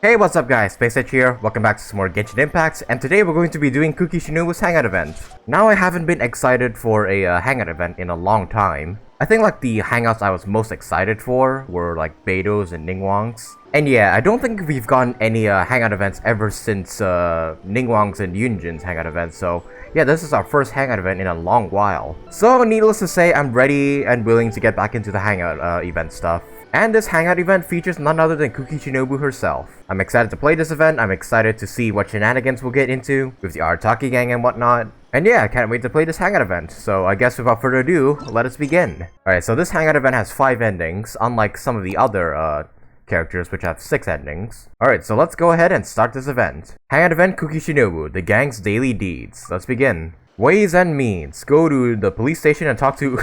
Hey, what's up guys, SpaceEdge here, welcome back to some more Genshin Impacts, and today we're going to be doing Kuki Shinobu's Hangout event. Now I haven't been excited for a Hangout event in a long time. I think like the Hangouts I was most excited for were like Beido's and Ningguang's. And yeah, I don't think we've gotten any Hangout events ever since Ningguang's and Yunjin's Hangout event, so yeah, this is our first Hangout event in a long while. So needless to say, I'm ready and willing to get back into the Hangout event stuff. And this Hangout event features none other than Kuki Shinobu herself. I'm excited to play this event, I'm excited to see what shenanigans we'll get into with the Arataki Gang and whatnot. And yeah, I can't wait to play this Hangout event, so I guess without further ado, let us begin. Alright, so this Hangout event has 5 endings, unlike some of the other characters which have 6 endings. Alright, so let's go ahead and start this event. Hangout event Kuki Shinobu, the gang's daily deeds. Let's begin. Ways and means. Go to the police station and talk to...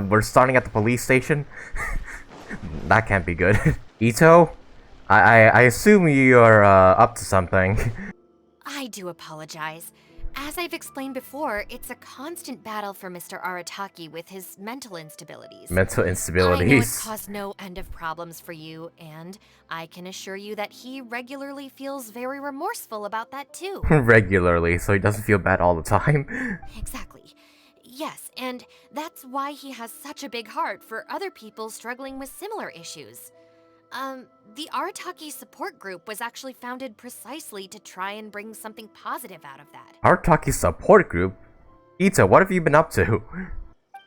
we're starting at the police station? That can't be good. Itto? I assume you're up to something. I do apologize. As I've explained before, it's a constant battle for Mr. Arataki with his mental instabilities. Mental instabilities. I know it's caused no end of problems for you, and I can assure you that he regularly feels very remorseful about that too. Regularly, so he doesn't feel bad all the time. Exactly. Yes, and that's why he has such a big heart for other people struggling with similar issues. The Arataki support group was actually founded precisely to try and bring something positive out of that. Arataki support group? Itto, what have you been up to?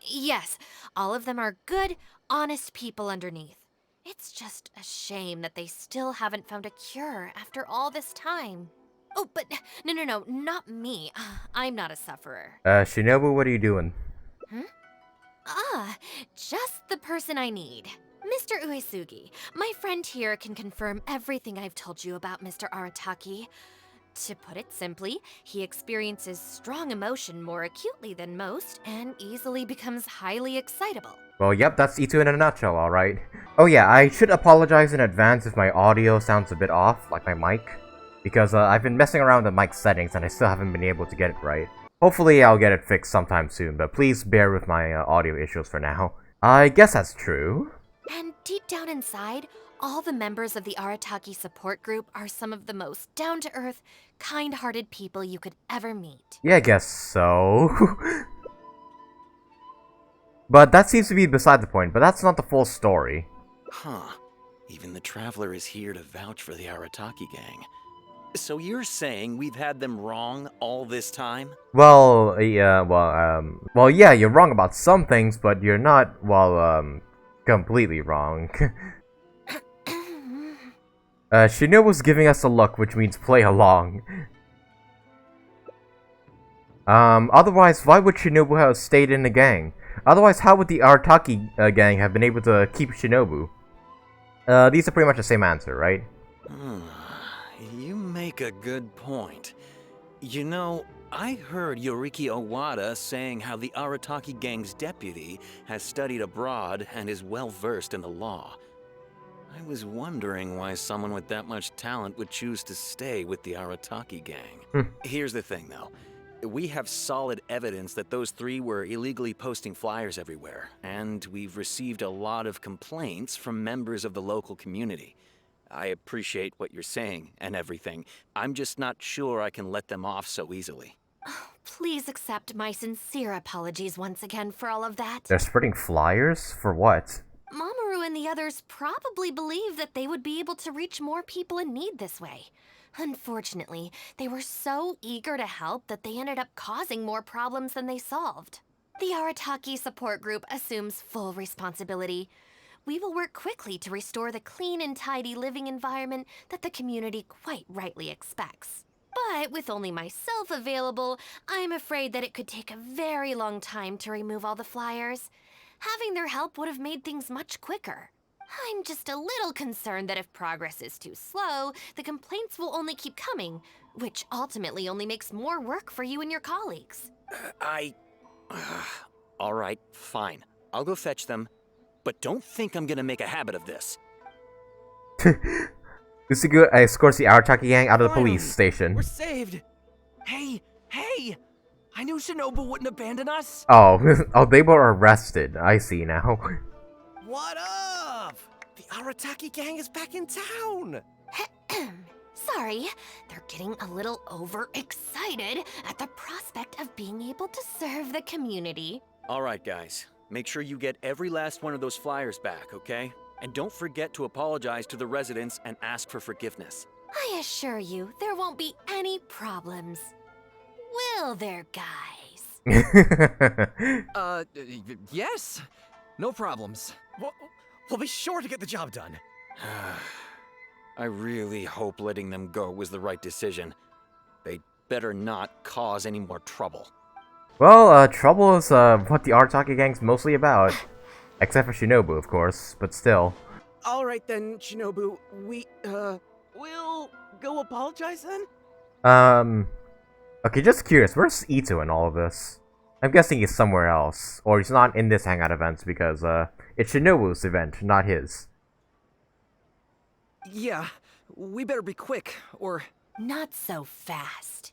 Yes, all of them are good, honest people underneath. It's just a shame that they still haven't found a cure after all this time. Oh, but no, not me. I'm not a sufferer. Shinobu, what are you doing? Just the person I need. Mr. Uesugi, my friend here can confirm everything I've told you about Mr. Arataki. To put it simply, he experiences strong emotion more acutely than most and easily becomes highly excitable. Well, yep, that's Itto in a nutshell, alright. Oh yeah, I should apologize in advance if my audio sounds a bit off, like my mic. Because I've been messing around with the mic settings and I still haven't been able to get it right. Hopefully I'll get it fixed sometime soon, but please bear with my audio issues for now. I guess that's true. And deep down inside, all the members of the Arataki support group are some of the most down-to-earth, kind-hearted people you could ever meet. Yeah, I guess so. But that seems to be beside the point, but that's not the full story. Huh. Even the Traveler is here to vouch for the Arataki Gang. So you're saying we've had them wrong all this time? Well, yeah, yeah, you're wrong about some things, but you're not, completely wrong. Shinobu's giving us a look, which means play along. Otherwise, why would Shinobu have stayed in the gang? Otherwise, how would the Arataki gang have been able to keep Shinobu? These are pretty much the same answer, right? You make a good point. You know, I heard Yoriki Owada saying how the Arataki Gang's deputy has studied abroad and is well-versed in the law. I was wondering why someone with that much talent would choose to stay with the Arataki Gang. Here's the thing, though. We have solid evidence that those 3 were illegally posting flyers everywhere, and we've received a lot of complaints from members of the local community. I appreciate what you're saying and everything. I'm just not sure I can let them off so easily. Please accept my sincere apologies once again for all of that. They're spreading flyers? For what? Mamoru and the others probably believed that they would be able to reach more people in need this way. Unfortunately, they were so eager to help that they ended up causing more problems than they solved. The Arataki support group assumes full responsibility. We will work quickly to restore the clean and tidy living environment that the community quite rightly expects. But with only myself available, I'm afraid that it could take a very long time to remove all the flyers. Having their help would have made things much quicker. I'm just a little concerned that if progress is too slow, the complaints will only keep coming, which ultimately only makes more work for you and your colleagues. All right, fine. I'll go fetch them. But don't think I'm gonna make a habit of this. Usugu escorts the Arataki gang out of the police station. We're saved! Hey! I knew Shinobu wouldn't abandon us! Oh, they were arrested. I see now. What up? The Arataki gang is back in town! sorry. They're getting a little overexcited at the prospect of being able to serve the community. All right, guys. Make sure you get every last one of those flyers back, okay? And don't forget to apologize to the residents and ask for forgiveness. I assure you, there won't be any problems. Will there, guys? Yes. No problems. We'll be sure to get the job done. I really hope letting them go was the right decision. They better not cause any more trouble. Well, trouble is what the Arataki Gang's mostly about. Except for Shinobu, of course, but still. All right then, Shinobu. We'll go apologize then? Okay, just curious, where's Itto in all of this? I'm guessing he's somewhere else, or he's not in this Hangout event because, it's Shinobu's event, not his. Yeah, we better be quick, or... Not so fast.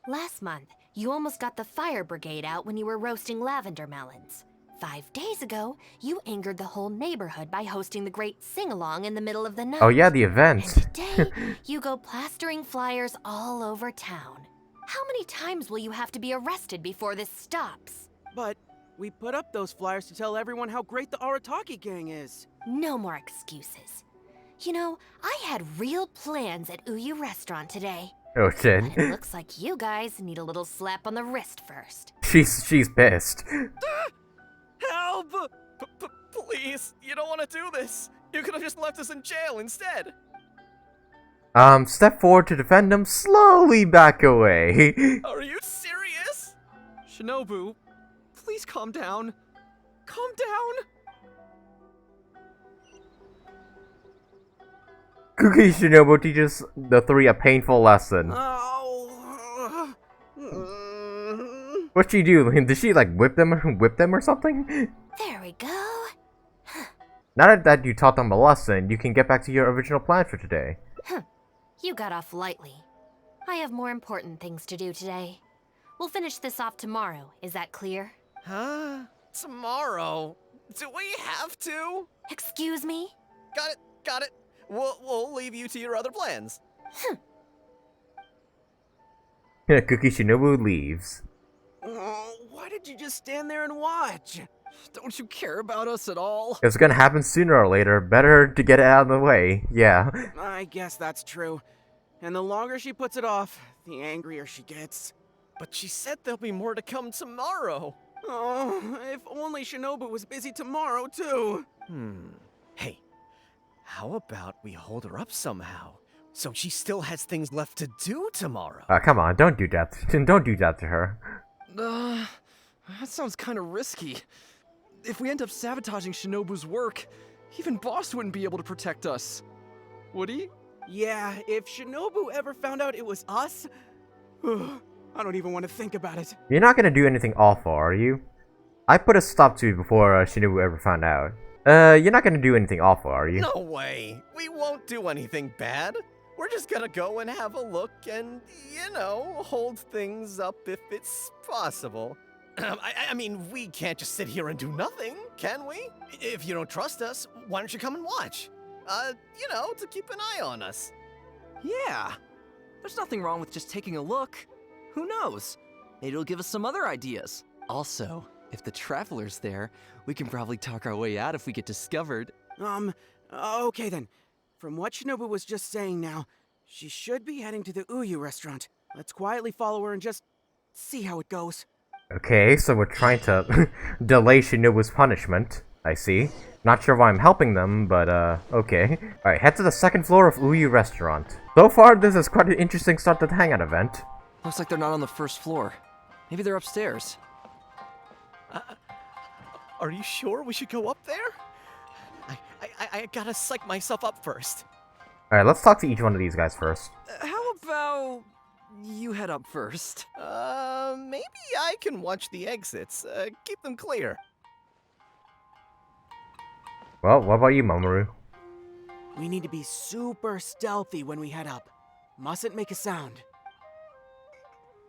Last month, you almost got the fire brigade out when you were roasting lavender melons. 5 days ago, you angered the whole neighborhood by hosting the great sing-along in the middle of the night. Oh yeah, the event. And today, you go plastering flyers all over town. How many times will you have to be arrested before this stops? But we put up those flyers to tell everyone how great the Arataki Gang is. No more excuses. You know, I had real plans at Uyu Restaurant today. Oh shit. But it looks like you guys need a little slap on the wrist first. She's pissed. Help! Please, you don't want to do this. You could have just left us in jail instead. Step forward to defend him, slowly back away. Are you serious? Shinobu, please calm down. Calm down. Kuki Shinobu teaches the three a painful lesson. Oh. What'd she do? Did she like whip them or something? There we go. Now that you taught them a lesson, you can get back to your original plan for today. You got off lightly. I have more important things to do today. We'll finish this off tomorrow, is that clear? Huh? Tomorrow? Do we have to? Excuse me? Got it. We'll leave you to your other plans. Kuki Shinobu leaves. Oh, why did you just stand there and watch? Don't you care about us at all? It's gonna happen sooner or later. Better to get it out of the way. Yeah. I guess that's true. And the longer she puts it off, the angrier she gets. But she said there'll be more to come tomorrow. Oh, if only Shinobu was busy tomorrow, too. Hey, how about we hold her up somehow, so she still has things left to do tomorrow? Come on, don't do that. Don't do that to her. That sounds kind of risky. If we end up sabotaging Shinobu's work, even Boss wouldn't be able to protect us. Would he? Yeah, if Shinobu ever found out it was us, I don't even want to think about it. You're not gonna do anything awful, are you? I put a stop to it before Shinobu ever found out. You're not gonna do anything awful, are you? No way. We won't do anything bad. We're just gonna go and have a look and, hold things up if it's possible. I mean, we can't just sit here and do nothing, can we? If you don't trust us, why don't you come and watch? To keep an eye on us. Yeah. There's nothing wrong with just taking a look. Who knows? Maybe it'll give us some other ideas. Also, if the Traveler's there, we can probably talk our way out if we get discovered. Okay then. From what Shinobu was just saying now, she should be heading to the Uyu restaurant. Let's quietly follow her and just see how it goes. Okay, so we're trying to delay Shinobu's punishment. I see. Not sure why I'm helping them, but okay. Alright, head to the second floor of Uyu Restaurant. So far, this is quite an interesting start to the Hangout event. Looks like they're not on the first floor. Maybe they're upstairs. Are you sure we should go up there? I gotta psych myself up first. Alright, let's talk to each one of these guys first. How about you head up first? Maybe I can watch the exits. Keep them clear. Well, what about you, Mamoru? We need to be super stealthy when we head up. Mustn't make a sound.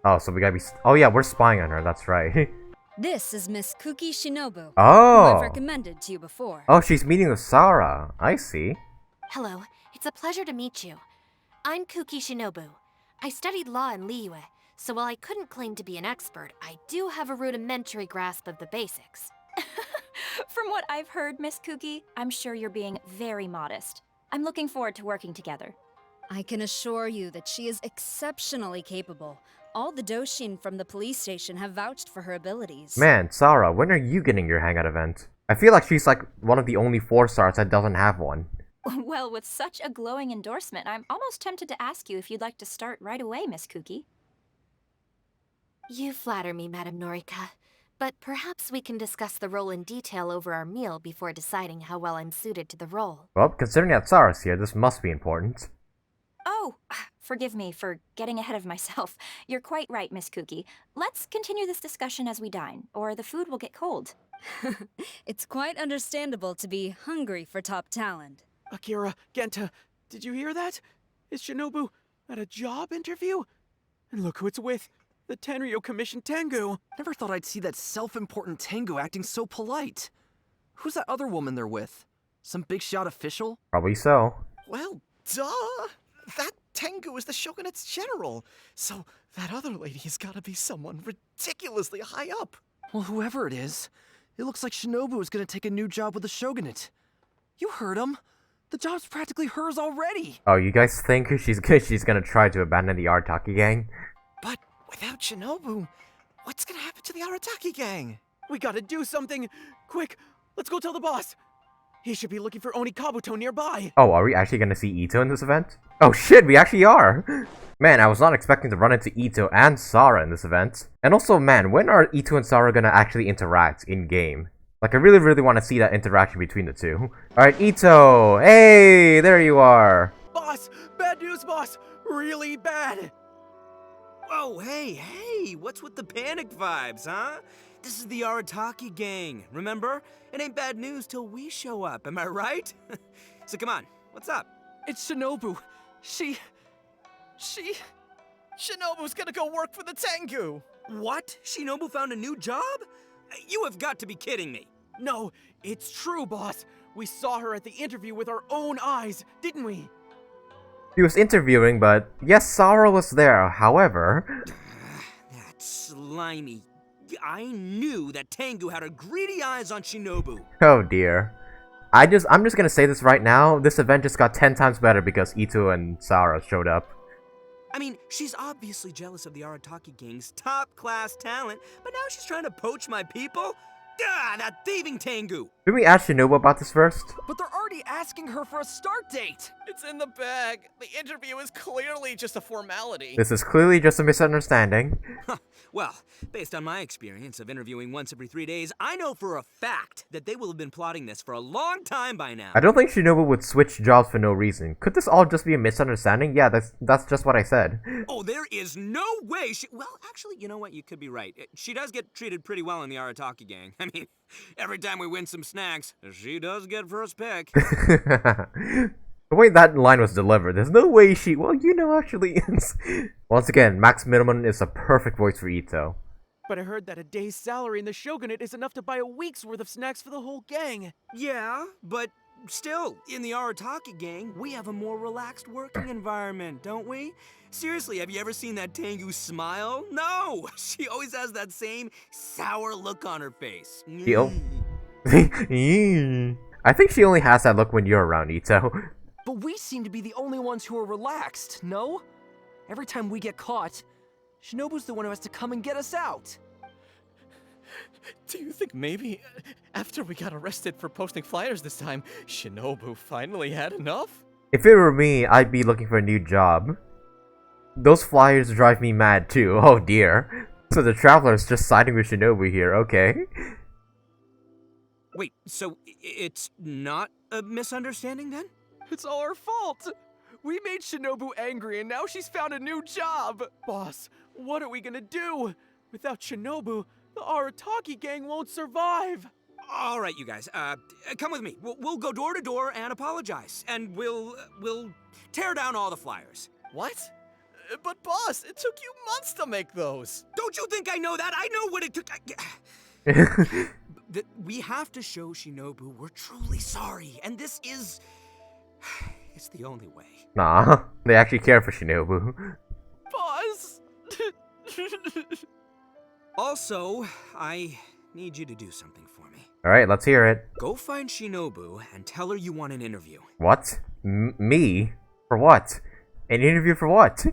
Oh, so we gotta be... Oh yeah, we're spying on her, that's right. This is Miss Kuki Shinobu, who Oh! I've recommended to you before. Oh, she's meeting with Sarah. I see. Hello, it's a pleasure to meet you. I'm Kuki Shinobu. I studied law in Liyue, so while I couldn't claim to be an expert, I do have a rudimentary grasp of the basics. From what I've heard, Miss Kuki, I'm sure you're being very modest. I'm looking forward to working together. I can assure you that she is exceptionally capable. All the Doshin from the police station have vouched for her abilities. Man, Sarah, when are you getting your Hangout event? I feel like she's like one of the only 4-stars that doesn't have one. Well, with such a glowing endorsement, I'm almost tempted to ask you if you'd like to start right away, Miss Kuki. You flatter me, Madame Norika. But perhaps we can discuss the role in detail over our meal before deciding how well I'm suited to the role. Well, considering that Sarah's here, this must be important. Oh, forgive me for getting ahead of myself. You're quite right, Miss Kuki. Let's continue this discussion as we dine, or the food will get cold. It's quite understandable to be hungry for top talent. Akira, Genta, did you hear that? Is Shinobu at a job interview? And look who it's with. The Tenryou Commission Tengu. Never thought I'd see that self-important Tengu acting so polite. Who's that other woman they're with? Some big shot official? Probably so. Well, duh! That Tengu is the shogunate's general, so that other lady has gotta be someone ridiculously high up. Well, whoever it is, it looks like Shinobu is gonna take a new job with the shogunate. You heard him. The job's practically hers already. Oh, you guys think she's gonna try to abandon the Arataki Gang? But without Shinobu, what's gonna happen to the Arataki Gang? We gotta do something! Quick, let's go tell the boss! He should be looking for Oni Kabuto nearby! Oh, are we actually gonna see Itto in this event? Oh shit, we actually are! Man, I was not expecting to run into Itto and Sarah in this event. And also, man, when are Itto and Sarah gonna actually interact in-game? Like, I really want to see that interaction between the two. Alright, Itto! Hey, there you are! Boss! Bad news, boss! Really bad! Whoa, hey, what's with the panic vibes, huh? This is the Arataki Gang, remember? It ain't bad news till we show up, am I right? So come on, what's up? It's Shinobu. She... Shinobu's gonna go work for the Tengu! What? Shinobu found a new job? You have got to be kidding me. No, it's true, boss! We saw her at the interview with our own eyes, didn't we? He was interviewing, but yes, Sarah was there. However... That slimy... I knew that Tengu had her greedy eyes on Shinobu. Oh dear. I'm just gonna say this right now. This event just got 10 times better because Itto and Sarah showed up. I mean, she's obviously jealous of the Arataki Gang's top-class talent, but now she's trying to poach my people? Ah, that thieving Tengu! Did we ask Shinobu about this first? But they're already asking her for a start date! It's in the bag. The interview is clearly just a formality. This is clearly just a misunderstanding. Well, based on my experience of interviewing once every 3 days, I know for a fact that they will have been plotting this for a long time by now. I don't think Shinobu would switch jobs for no reason. Could this all just be a misunderstanding? Yeah, that's just what I said. Oh, there is no way she... Well, actually, you know what? You could be right. She does get treated pretty well in the Arataki Gang. I mean, every time we win some snacks, she does get first pick. The way that line was delivered, there's no way she... Well, you know, actually... Once again, Max Minimum is a perfect voice for Itto. But I heard that a day's salary in the shogunate is enough to buy a week's worth of snacks for the whole gang. Yeah, but still, in the Arataki Gang, we have a more relaxed working environment, don't we? Seriously, have you ever seen that Tengu smile? No! She always has that same sour look on her face. Yo. I think she only has that look when you're around, Itto. But we seem to be the only ones who are relaxed, no? Every time we get caught, Shinobu's the one who has to come and get us out. Do you think maybe after we got arrested for posting flyers this time, Shinobu finally had enough? If it were me, I'd be looking for a new job. Those flyers drive me mad too, oh dear. So the Traveler's just siding with Shinobu here, okay. Wait, so it's not a misunderstanding then? It's all our fault! We made Shinobu angry and now she's found a new job! Boss, what are we gonna do? Without Shinobu, the Arataki Gang won't survive! All right, you guys, come with me. We'll go door to door and apologize, and we'll tear down all the flyers. What? But boss, it took you months to make those. Don't you think I know that? I know what it took. We have to show Shinobu we're truly sorry, and this is It's the only way. Nah, they actually care for Shinobu. Boss! Also, I need you to do something for me. Alright, let's hear it. Go find Shinobu and tell her you want an interview. What? Me? For what? An interview for what?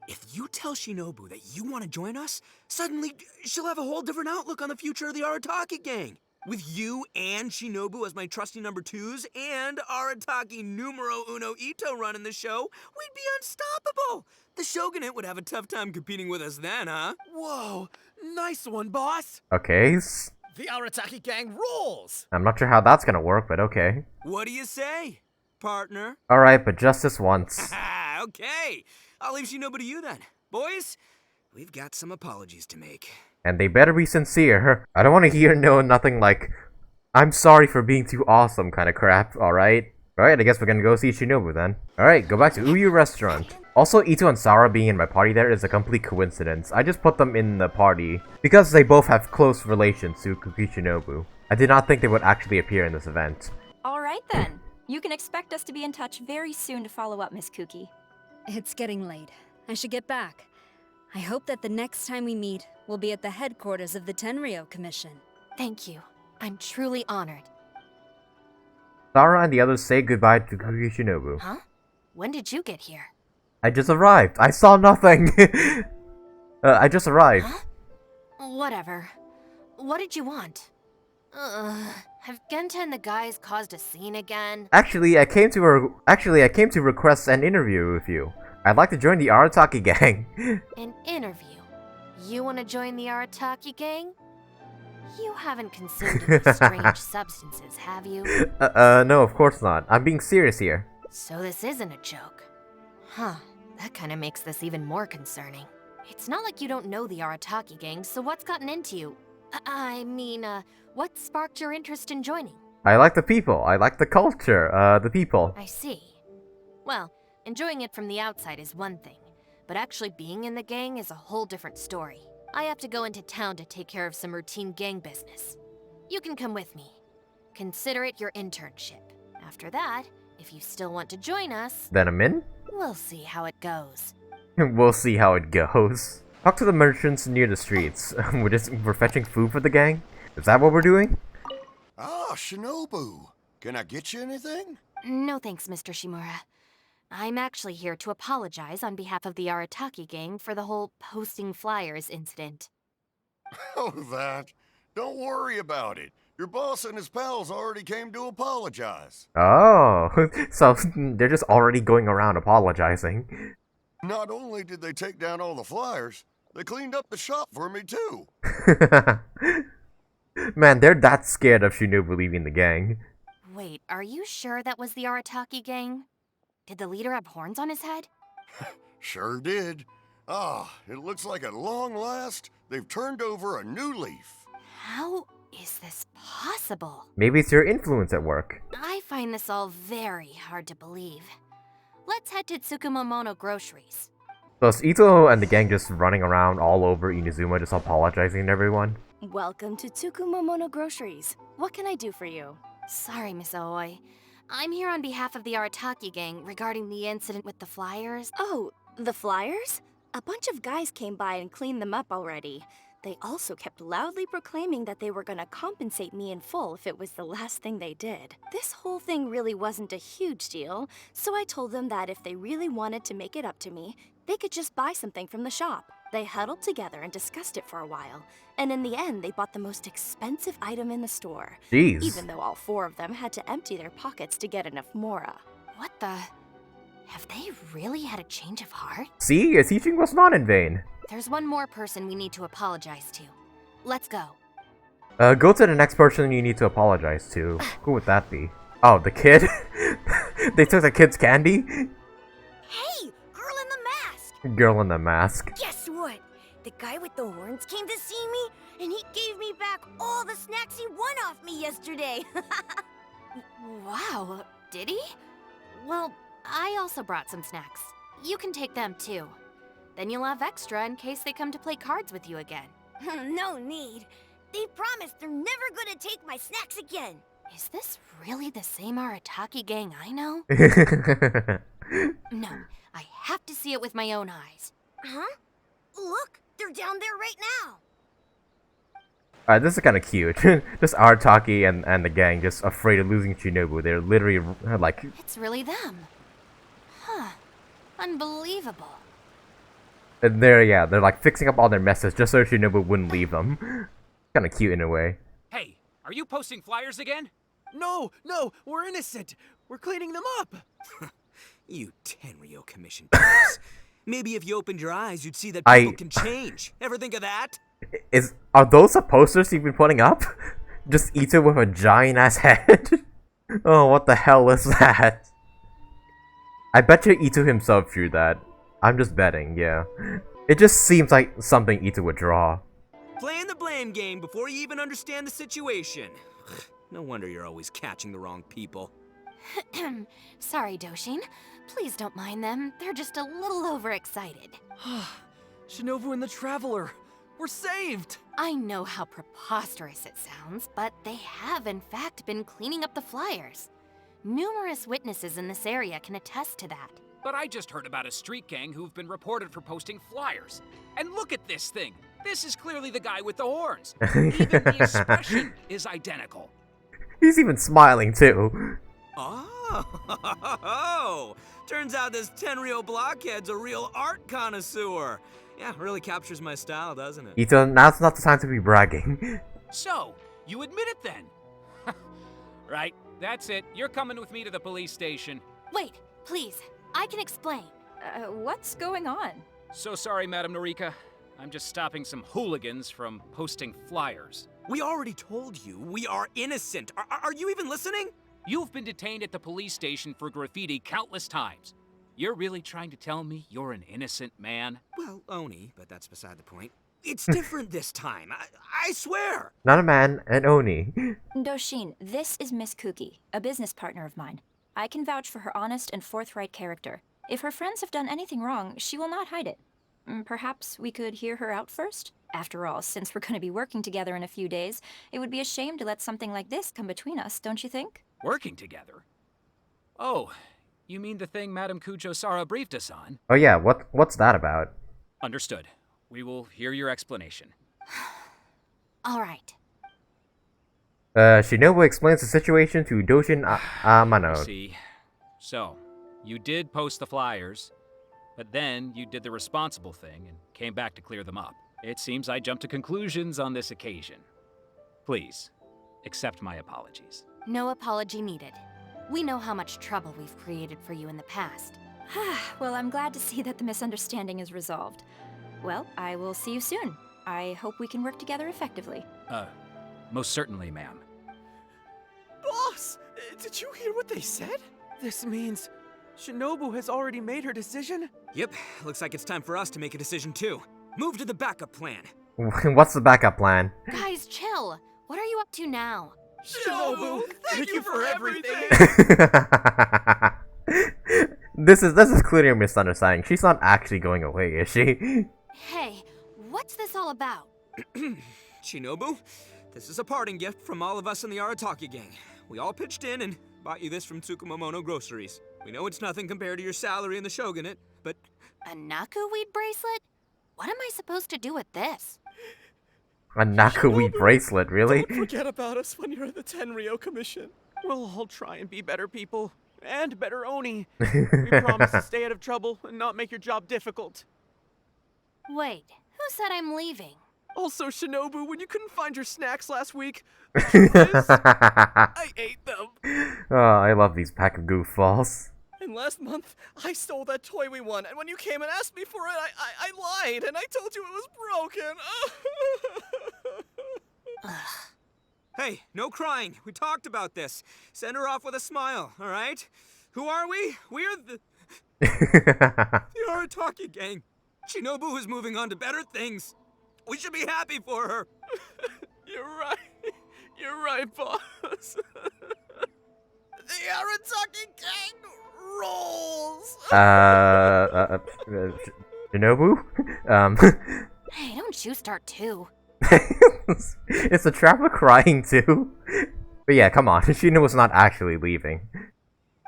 If you tell Shinobu that you want to join us, suddenly she'll have a whole different outlook on the future of the Arataki Gang. With you and Shinobu as my trusty number twos and Arataki numero uno Itto running the show, we'd be unstoppable. The Shogunate would have a tough time competing with us then, huh? Whoa, nice one, boss. Okay, The Arataki Gang rules. I'm not sure how that's gonna work, but okay. What do you say, partner? Alright, but just this once. Okay, I'll leave Shinobu to you then. Boys, we've got some apologies to make. And they better be sincere. I don't want to hear nothing like, I'm sorry for being too awesome kind of crap, alright? Alright, I guess we're gonna go see Shinobu then. Alright, go back to Uyu Restaurant. Also, Itto and Sakura being in my party there is a complete coincidence. I just put them in the party because they both have close relations to Kuki Shinobu. I did not think they would actually appear in this event. Alright then. You can expect us to be in touch very soon to follow up, Miss Kuki. It's getting late. I should get back. I hope that the next time we meet, we'll be at the headquarters of the Khaenri'ah Commission. Thank you. I'm truly honored. Sakura and the others say goodbye to Kuki Shinobu. Huh? When did you get here? I just arrived. I saw nothing. I just arrived. Huh? Whatever. What did you want? Have Genta and the guys caused a scene again? Actually, I came to request an interview with you. I'd like to join the Arataki Gang. An interview? You want to join the Arataki Gang? You haven't consumed any strange substances, have you? No, of course not. I'm being serious here. So this isn't a joke. Huh, that kinda makes this even more concerning. It's not like you don't know the Arataki Gang, so what's gotten into you? I mean, what sparked your interest in joining? I like the people. I like the culture. The people. I see. Well, enjoying it from the outside is one thing, but actually being in the gang is a whole different story. I have to go into town to take care of some routine gang business. You can come with me. Consider it your internship. After that, if you still want to join us, Then I'm in? we'll see how it goes. We'll see how it goes. Talk to the merchants near the streets. We're fetching food for the gang? Is that what we're doing? Ah, Shinobu. Can I get you anything? No thanks, Mr. Shimura. I'm actually here to apologize on behalf of the Arataki Gang for the whole posting flyers incident. Oh, that. Don't worry about it. Your boss and his pals already came to apologize. Oh, so they're just already going around apologizing. Not only did they take down all the flyers, they cleaned up the shop for me too. Man, they're that scared of Shinobu leaving the gang. Wait, are you sure that was the Arataki Gang? Did the leader have horns on his head? Sure did. Ah, it looks like at long last, they've turned over a new leaf. How is this possible? Maybe it's your influence at work. I find this all very hard to believe. Let's head to Tsukumomono Groceries. So is Itto and the gang just running around all over Inazuma just apologizing to everyone? Welcome to Tsukumomono Groceries. What can I do for you? Sorry, Miss Aoi. I'm here on behalf of the Arataki Gang regarding the incident with the flyers. Oh, the flyers? A bunch of guys came by and cleaned them up already. They also kept loudly proclaiming that they were gonna compensate me in full if it was the last thing they did. This whole thing really wasn't a huge deal, so I told them that if they really wanted to make it up to me, they could just buy something from the shop. They huddled together and discussed it for a while, and in the end they bought the most expensive item in the store. Jeez. Even though all four of them had to empty their pockets to get enough mora. What the? Have they really had a change of heart? See, your teaching was not in vain. There's one more person we need to apologize to. Let's go. Go to the next person you need to apologize to. Who would that be? Oh, the kid? They took the kid's candy? Hey, girl in the mask! Girl in the mask. Guess what? The guy with the horns came to see me, and he gave me back all the snacks he won off me yesterday. Wow, did he? Well, I also brought some snacks. You can take them too. Then you'll have extra in case they come to play cards with you again. No need. They promised they're never gonna take my snacks again. Is this really the same Arataki gang I know? No, I have to see it with my own eyes. Huh? Look, they're down there right now. Alright, this is kind of cute. Just Arataki and the gang just afraid of losing Shinobu. They're literally like... It's really them. Huh. Unbelievable. And they're like fixing up all their messes just so Shinobu wouldn't leave them. Kind of cute in a way. Hey, are you posting flyers again? No, we're innocent. We're cleaning them up. You Tenryou commission types. Maybe if you opened your eyes, you'd see that people can change. Ever think of that? Are those the posters you've been putting up? Just Itto with a giant ass head? Oh, what the hell is that? I bet you Itto himself drew that. I'm just betting, yeah. It just seems like something Itto would draw. Playing the blame game before you even understand the situation. No wonder you're always catching the wrong people. Sorry, Doshin. Please don't mind them. They're just a little overexcited. Shinobu and the Traveler. We're saved! I know how preposterous it sounds, but they have in fact been cleaning up the flyers. Numerous witnesses in this area can attest to that. But I just heard about a street gang who've been reported for posting flyers. And look at this thing! This is clearly the guy with the horns. Even the expression is identical. He's even smiling too. Oh, turns out this Tenryou blockhead's a real art connoisseur. Yeah, really captures my style, doesn't it? Itto, now's not the time to be bragging. So, you admit it then? Right, that's it. You're coming with me to the police station. Wait, please. I can explain. What's going on? So sorry, Madam Norika. I'm just stopping some hooligans from posting flyers. We already told you we are innocent. Are you even listening? You've been detained at the police station for graffiti countless times. You're really trying to tell me you're an innocent man? Well, Oni, but that's beside the point. It's different this time, I swear! Not a man, an Oni. Doshin, this is Miss Kuki, a business partner of mine. I can vouch for her honest and forthright character. If her friends have done anything wrong, she will not hide it. Perhaps we could hear her out first? After all, since we're going to be working together in a few days, it would be a shame to let something like this come between us, don't you think? Working together? Oh, you mean the thing Madame Kujo-Sara briefed us on? Oh yeah, what's that about? Understood. We will hear your explanation. All right. Shinobu explains the situation to Doshin Amano. I see. So, you did post the flyers, but then you did the responsible thing and came back to clear them up. It seems I jumped to conclusions on this occasion. Please, accept my apologies. No apology needed. We know how much trouble we've created for you in the past. Well, I'm glad to see that the misunderstanding is resolved. Well, I will see you soon. I hope we can work together effectively. Most certainly, ma'am. Boss! Did you hear what they said? This means Shinobu has already made her decision? Yep, looks like it's time for us to make a decision too. Move to the backup plan. What's the backup plan? Guys, chill. What are you up to now? Shinobu, thank you for everything! This is clearly a misunderstanding. She's not actually going away, is she? Hey, what's this all about? Shinobu, this is a parting gift from all of us in the Arataki Gang. We all pitched in and bought you this from Tsukumomono Groceries. We know it's nothing compared to your salary in the Shogunate, but... A Naku weed bracelet? What am I supposed to do with this? A Naku-weed bracelet, really? Don't forget about us when you're in the Tenryou Commission. We'll all try and be better people. And better Oni. We promise to stay out of trouble and not make your job difficult. Wait, who said I'm leaving? Also, Shinobu, when you couldn't find your snacks last week, I ate them. Oh, I love these pack of goofballs. And last month, I stole that toy we won, and when you came and asked me for it, I lied, and I told you it was broken. Hey, no crying. We talked about this. Send her off with a smile, all right? Who are we? We're the Arataki Gang. Shinobu is moving on to better things. We should be happy for her. You're right. You're right, boss. The Arataki Gang rolls. Shinobu? Hey, don't you start too. Is the traveler crying too? But yeah, come on, Shino was not actually leaving.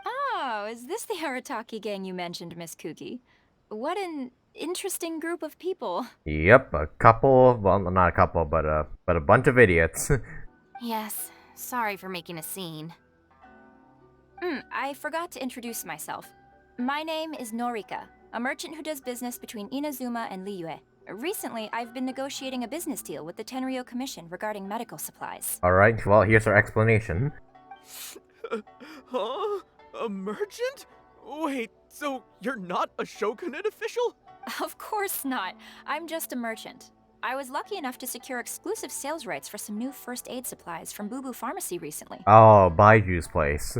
Oh, is this the Arataki gang you mentioned, Miss Kuki? What an interesting group of people. Yep, a couple, well, not a couple, but a bunch of idiots. Yes, sorry for making a scene. I forgot to introduce myself. My name is Norika, a merchant who does business between Inazuma and Liyue. Recently, I've been negotiating a business deal with the Tenryou Commission regarding medical supplies. Alright, well, here's our explanation. Huh? A merchant? Wait, so you're not a shogunate official? Of course not. I'm just a merchant. I was lucky enough to secure exclusive sales rights for some new first aid supplies from Boo Boo Pharmacy recently. Oh, Baiju's place.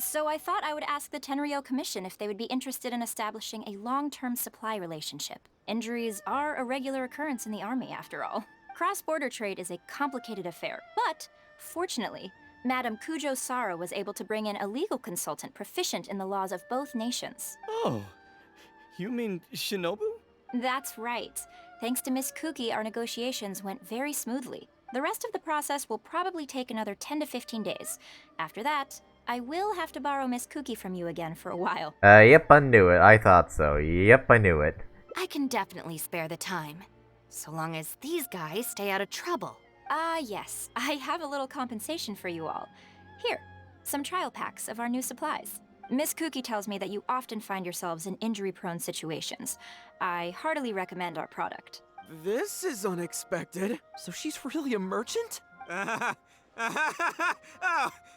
So I thought I would ask the Tenryou Commission if they would be interested in establishing a long-term supply relationship. Injuries are a regular occurrence in the army, after all. Cross-border trade is a complicated affair, but fortunately, Madame Kujo Sara was able to bring in a legal consultant proficient in the laws of both nations. Oh, you mean Shinobu? That's right. Thanks to Miss Kuki, our negotiations went very smoothly. The rest of the process will probably take another 10 to 15 days. After that, I will have to borrow Miss Kuki from you again for a while. Yep, I knew it. I thought so. Yep, I knew it. I can definitely spare the time, so long as these guys stay out of trouble. Yes. I have a little compensation for you all. Here, some trial packs of our new supplies. Miss Kuki tells me that you often find yourselves in injury-prone situations. I heartily recommend our product. This is unexpected. So she's really a merchant? Oh,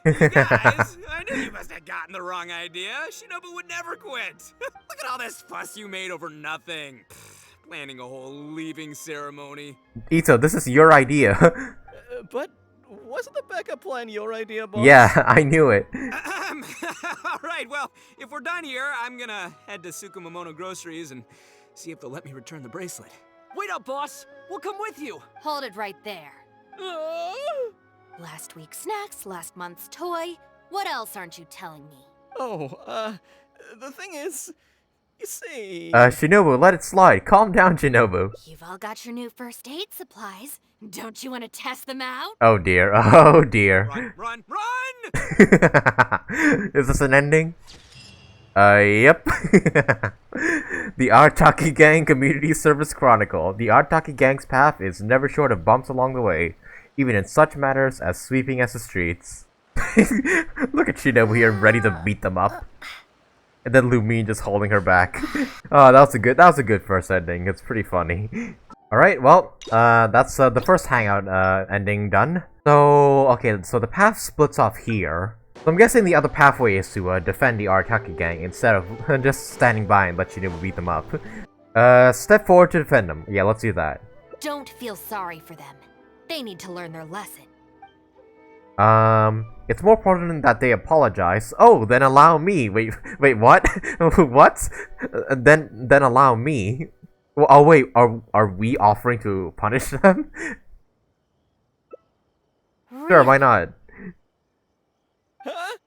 you guys, I knew you must have gotten the wrong idea. Shinobu would never quit. Look at all this fuss you made over nothing. Planning a whole leaving ceremony. Itto, this is your idea. But wasn't the backup plan your idea, boss? Yeah, I knew it. All right, well, if we're done here, I'm gonna head to Tsukumomono Groceries and see if they'll let me return the bracelet. Wait up, boss. We'll come with you. Hold it right there. Last week's snacks, last month's toy. What else aren't you telling me? Oh, the thing is, you see... Shinobu, let it slide. Calm down, Shinobu. You've all got your new first aid supplies. Don't you want to test them out? Oh dear, oh dear. Run, run! Is this an ending? Yep. The Arataki Gang Community Service Chronicle. The Arataki Gang's path is never short of bumps along the way, even in such matters as sweeping as the streets. Look at Shinobu here, ready to beat them up. And then Lumine just holding her back. Oh, that was a good first ending. It's pretty funny. Alright, well, that's the first hangout ending done. So, okay, so the path splits off here. So I'm guessing the other pathway is to defend the Arataki Gang instead of just standing by and let Shinobu beat them up. Step forward to defend them. Yeah, let's do that. Don't feel sorry for them. They need to learn their lesson. It's more important that they apologize. Oh, then allow me. Wait, what? What? Then allow me. Well, oh wait, are we offering to punish them? Sure, why not? Huh?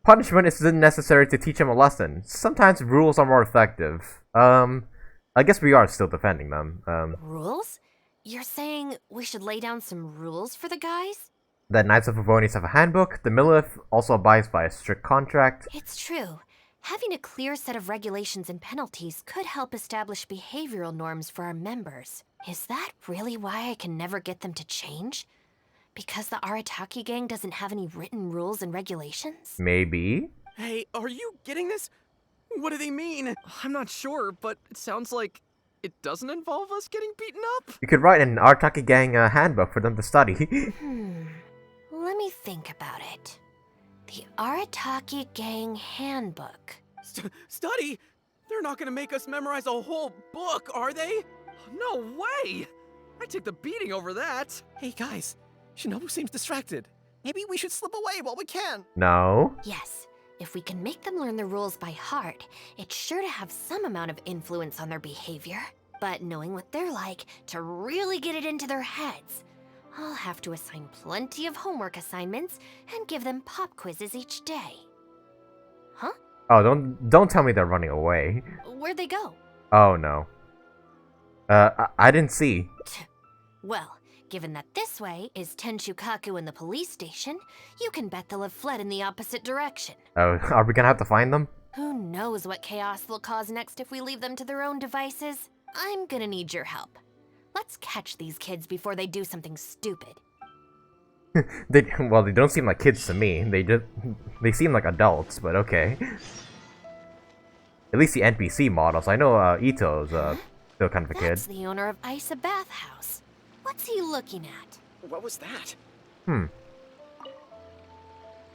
Punishment isn't necessary to teach them a lesson. Sometimes rules are more effective. I guess we are still defending them. Rules? You're saying we should lay down some rules for the guys? The Knights of Favonius have a handbook. The Millith also abides by a strict contract. It's true. Having a clear set of regulations and penalties could help establish behavioral norms for our members. Is that really why I can never get them to change? Because the Arataki Gang doesn't have any written rules and regulations? Maybe. Hey, are you getting this? What do they mean? I'm not sure, but it sounds like it doesn't involve us getting beaten up. You could write an Arataki Gang handbook for them to study. Let me think about it. The Arataki Gang Handbook. Study? They're not gonna make us memorize a whole book, are they? No way! I took the beating over that. Hey guys, Shinobu seems distracted. Maybe we should slip away while we can. No. Yes, if we can make them learn the rules by heart, it's sure to have some amount of influence on their behavior. But knowing what they're like, to really get it into their heads, I'll have to assign plenty of homework assignments and give them pop quizzes each day. Huh? Oh, don't tell me they're running away. Where'd they go? Oh no. I didn't see. Well, Given that this way is Tenshukaku and the police station, you can bet they'll have fled in the opposite direction. Oh, are we gonna have to find them? Who knows what chaos they'll cause next if we leave them to their own devices? I'm gonna need your help. Let's catch these kids before they do something stupid. Well, they don't seem like kids to me. They seem like adults, but okay. At least the NPC models. I know Itto's still kind of a kid. That's the owner of Isa Bathhouse. What's he looking at? What was that? Hmm.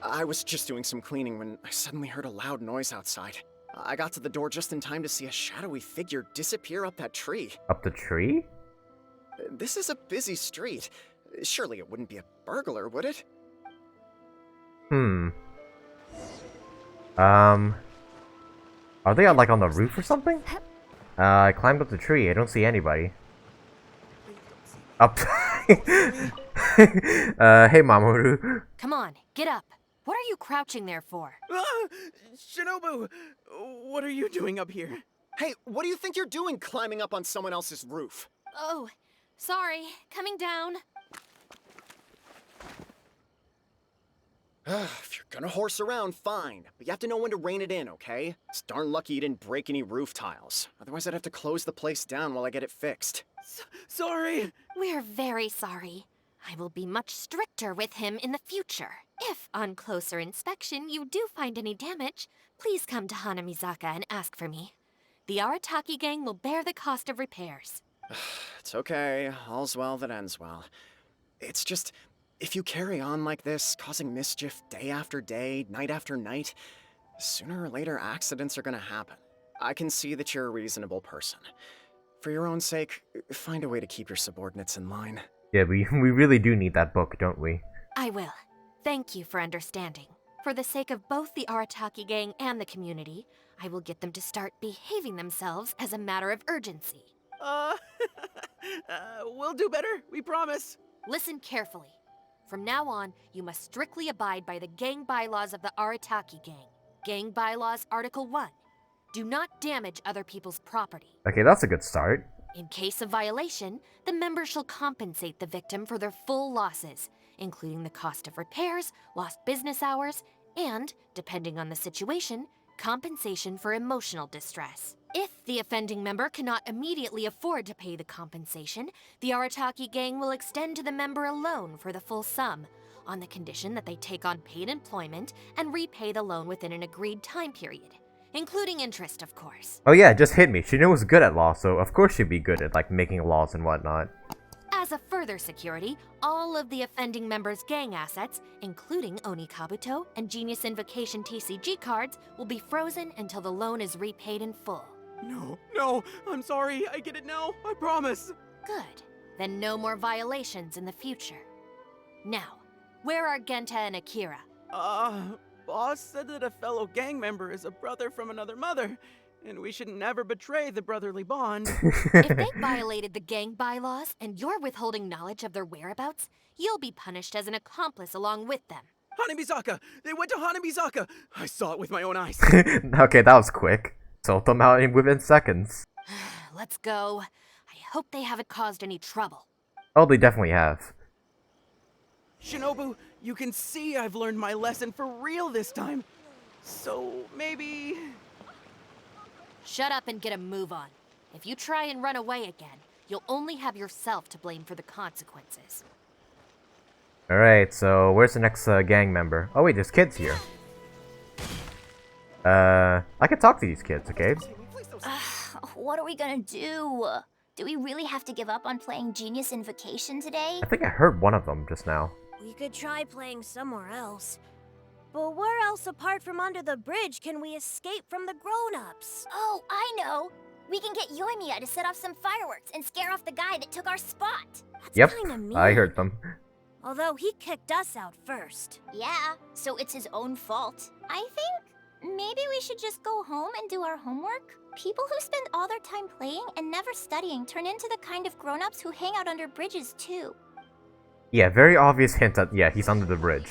I was just doing some cleaning when I suddenly heard a loud noise outside. I got to the door just in time to see a shadowy figure disappear up that tree. Up the tree? This is a busy street. Surely it wouldn't be a burglar, would it? Hmm. Are they like on the roof or something? I climbed up the tree. I don't see anybody. Up. Hey, Mamoru. Come on, get up. What are you crouching there for? Ah! Shinobu! What are you doing up here? Hey, what do you think you're doing climbing up on someone else's roof? Oh, sorry. Coming down. If you're gonna horse around, fine. But you have to know when to rein it in, okay? It's darn lucky you didn't break any roof tiles. Otherwise, I'd have to close the place down while I get it fixed. Sorry! We're very sorry. I will be much stricter with him in the future. If, on closer inspection, you do find any damage, please come to Hanamizaka and ask for me. The Arataki Gang will bear the cost of repairs. It's okay. All's well that ends well. It's just, if you carry on like this, causing mischief day after day, night after night, sooner or later accidents are gonna happen. I can see that you're a reasonable person. For your own sake, find a way to keep your subordinates in line. Yeah, we really do need that book, don't we? I will. Thank you for understanding. For the sake of both the Arataki Gang and the community, I will get them to start behaving themselves as a matter of urgency. We'll do better, we promise. Listen carefully. From now on, you must strictly abide by the gang bylaws of the Arataki Gang. Gang Bylaws Article 1. Do not damage other people's property. Okay, that's a good start. In case of violation, the member shall compensate the victim for their full losses, including the cost of repairs, lost business hours, and, depending on the situation, compensation for emotional distress. If the offending member cannot immediately afford to pay the compensation, the Arataki Gang will extend to the member a loan for the full sum, on the condition that they take on paid employment and repay the loan within an agreed time period, including interest, of course. Oh yeah, just hit me. She was good at law, so of course she'd be good at, like, making laws and whatnot. As a further security, all of the offending members' gang assets, including Oni Kabuto and Genius Invocation TCG cards, will be frozen until the loan is repaid in full. No, I'm sorry, I get it now, I promise. Good. Then no more violations in the future. Now, where are Genta and Akira? Boss said that a fellow gang member is a brother from another mother, and we should never betray the brotherly bond. If they violated the gang bylaws and you're withholding knowledge of their whereabouts, you'll be punished as an accomplice along with them. Hanamizaka! They went to Hanamizaka! I saw it with my own eyes. Okay, that was quick. Sold them out within seconds. Let's go. I hope they haven't caused any trouble. Oh, they definitely have. Shinobu, you can see I've learned my lesson for real this time. So, maybe... Shut up and get a move on. If you try and run away again, you'll only have yourself to blame for the consequences. Alright, so where's the next gang member? Oh wait, there's kids here. I can talk to these kids, okay? What are we gonna do? Do we really have to give up on playing Genius Invocation today? I think I heard one of them just now. We could try playing somewhere else. But where else apart from under the bridge can we escape from the grown-ups? Oh, I know! We can get Yoimiya to set off some fireworks and scare off the guy that took our spot. That's Yep, kinda mean. I heard them. Although he kicked us out first. Yeah, so it's his own fault. I think maybe we should just go home and do our homework. People who spend all their time playing and never studying turn into the kind of grown-ups who hang out under bridges too. Yeah, very obvious hint that, yeah, he's under the bridge.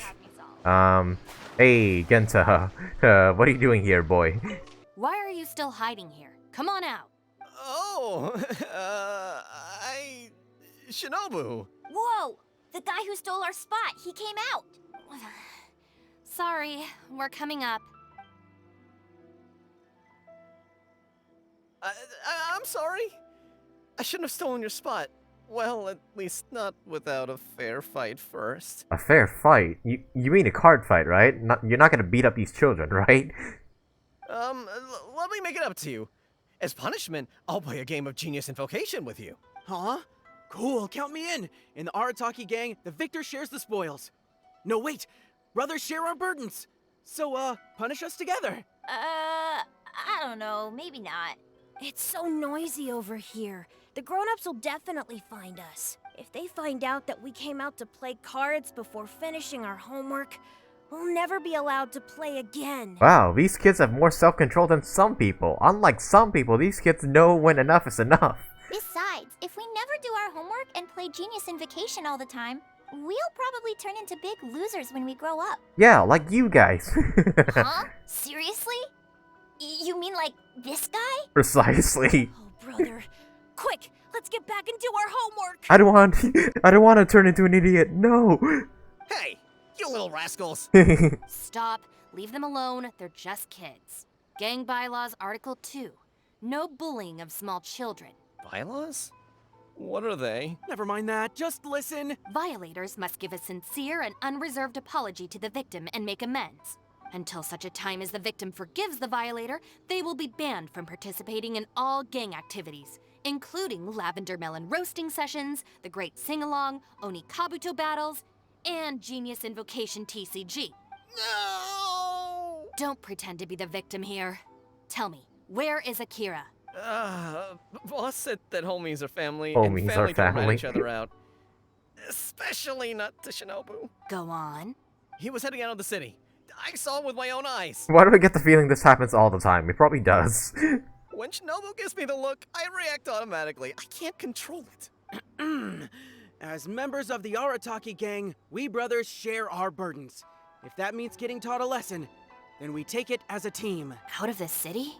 Hey, Genta, what are you doing here, boy? Why are you still hiding here? Come on out. Oh, Shinobu. Whoa! The guy who stole our spot, he came out! Sorry, we're coming up. I'm sorry. I shouldn't have stolen your spot. Well, at least not without a fair fight first. A fair fight? You mean a card fight, right? You're not gonna beat up these children, right? Let me make it up to you. As punishment, I'll play a game of Genius Invocation with you. Huh? Cool, count me in. In the Arataki Gang, the victor shares the spoils. No, wait. Brothers share our burdens. So, punish us together. I don't know, maybe not. It's so noisy over here. The grown-ups will definitely find us. If they find out that we came out to play cards before finishing our homework, we'll never be allowed to play again. Wow, these kids have more self-control than some people. Unlike some people, these kids know when enough is enough. Besides, if we never do our homework and play Genius Invocation all the time, we'll probably turn into big losers when we grow up. Yeah, like you guys. Huh? Seriously? You mean like this guy? Precisely. Oh, brother. Quick, let's get back and do our homework! I don't want to turn into an idiot. No. Hey, you little rascals! Stop. Leave them alone. They're just kids. Gang Bylaws Article 2. No bullying of small children. Bylaws? What are they? Never mind that, just listen. Violators must give a sincere and unreserved apology to the victim and make amends. Until such a time as the victim forgives the violator, they will be banned from participating in all gang activities, including lavender melon roasting sessions, the Great Sing-Along, Oni Kabuto battles, and Genius Invocation TCG. No! Don't pretend to be the victim here. Tell me, where is Akira? Boss said that homies are family, Homies and are family don't rat family. each other out. Especially not to Shinobu. Go on. He was heading out of the city. I saw him with my own eyes. Why do I get the feeling this happens all the time? It probably does. When Shinobu gives me the look, I react automatically. I can't control it. As members of the Arataki Gang, we brothers share our burdens. If that means getting taught a lesson, then we take it as a team. Out of the city?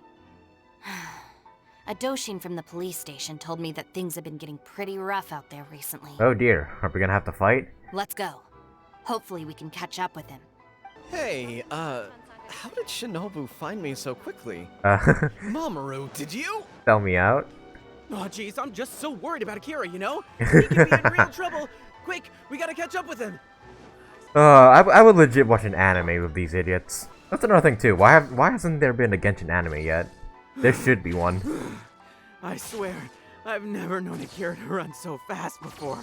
A Doshin from the police station told me that things have been getting pretty rough out there recently. Oh dear, are we gonna have to fight? Let's go. Hopefully we can catch up with him. Hey, how did Shinobu find me so quickly? Mamoru, did you? Tell me out. Oh, jeez, I'm just so worried about Akira, you know? He could be in real trouble. Quick, we gotta catch up with him. I would legit watch an anime with these idiots. That's another thing too. Why hasn't there been a Genshin anime yet? There should be one. I swear, I've never known Akira to run so fast before.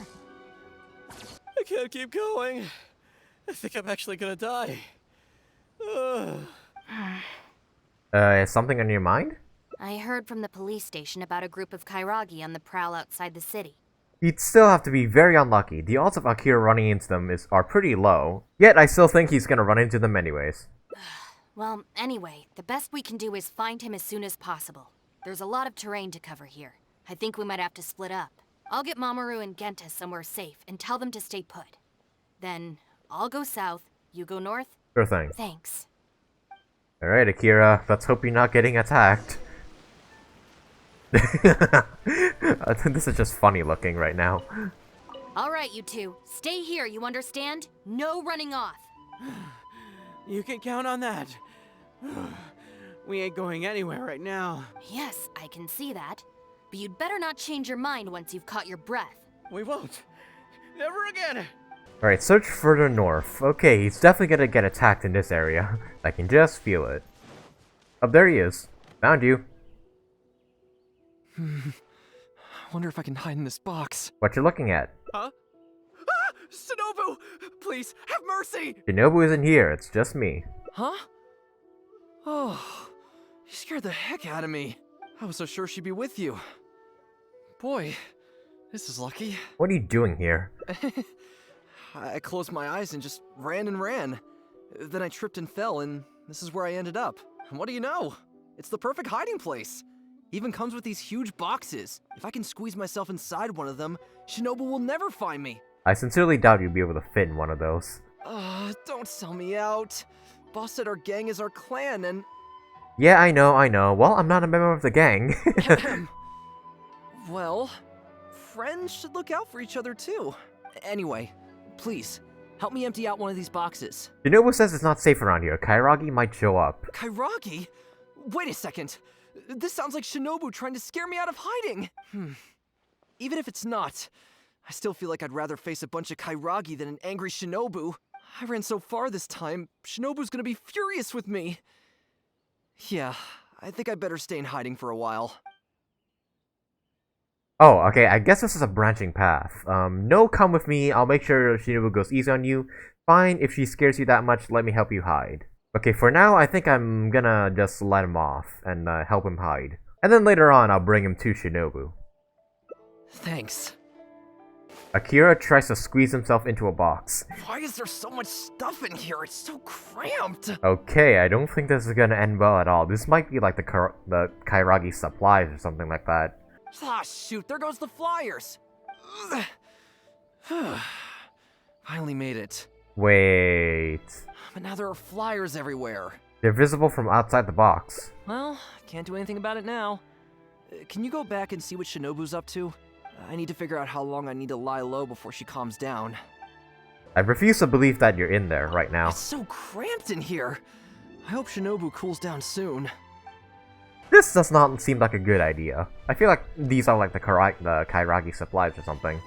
I can't keep going. I think I'm actually gonna die. Is something on your mind? I heard from the police station about a group of Kairagi on the prowl outside the city. You'd still have to be very unlucky. The odds of Akira running into them are pretty low. Yet I still think he's gonna run into them anyways. Well, anyway, the best we can do is find him as soon as possible. There's a lot of terrain to cover here. I think we might have to split up. I'll get Mamoru and Genta somewhere safe and tell them to stay put. Then, I'll go south, you go north? Sure thing. Thanks. Alright, Akira, let's hope you're not getting attacked. I think this is just funny looking right now. Alright, you two. Stay here, you understand? No running off. You can count on that. We ain't going anywhere right now. Yes, I can see that. But you'd better not change your mind once you've caught your breath. We won't. Never again. Alright, search further north. Okay, he's definitely gonna get attacked in this area. I can just feel it. Oh, there he is. Found you. I wonder if I can hide in this box. What you looking at? Huh? Ah! Shinobu! Please, have mercy! Shinobu isn't here, it's just me. Huh? Oh, you scared the heck out of me. I was so sure she'd be with you. Boy, this is lucky. What are you doing here? I closed my eyes and just ran and ran. Then I tripped and fell, and this is where I ended up. And what do you know? It's the perfect hiding place. Even comes with these huge boxes. If I can squeeze myself inside one of them, Shinobu will never find me. I sincerely doubt you'll be able to fit in one of those. Don't sell me out. Boss said our gang is our clan, and... Yeah, I know. Well, I'm not a member of the gang. Well, friends should look out for each other too. Anyway, please, help me empty out one of these boxes. Shinobu says it's not safe around here. Kairagi might show up. Kairagi? Wait a second. This sounds like Shinobu trying to scare me out of hiding. Even if it's not, I still feel like I'd rather face a bunch of Kairagi than an angry Shinobu. I ran so far this time, Shinobu's gonna be furious with me. Yeah, I think I better stay in hiding for a while. Oh, okay, I guess this is a branching path. No, come with me. I'll make sure Shinobu goes easy on you. Fine, if she scares you that much, let me help you hide. Okay, for now, I think I'm gonna just let him off and help him hide. And then later on, I'll bring him to Shinobu. Thanks. Akira tries to squeeze himself into a box. Why is there so much stuff in here? It's so cramped. Okay, I don't think this is gonna end well at all. This might be like the Kairagi supplies or something like that. Ah, shoot, there goes the flyers. Finally made it. Wait. But now there are flyers everywhere. They're visible from outside the box. Well, can't do anything about it now. Can you go back and see what Shinobu's up to? I need to figure out how long I need to lie low before she calms down. I refuse to believe that you're in there right now. It's so cramped in here. I hope Shinobu cools down soon. This does not seem like a good idea. I feel like these are like the Kairagi supplies or something.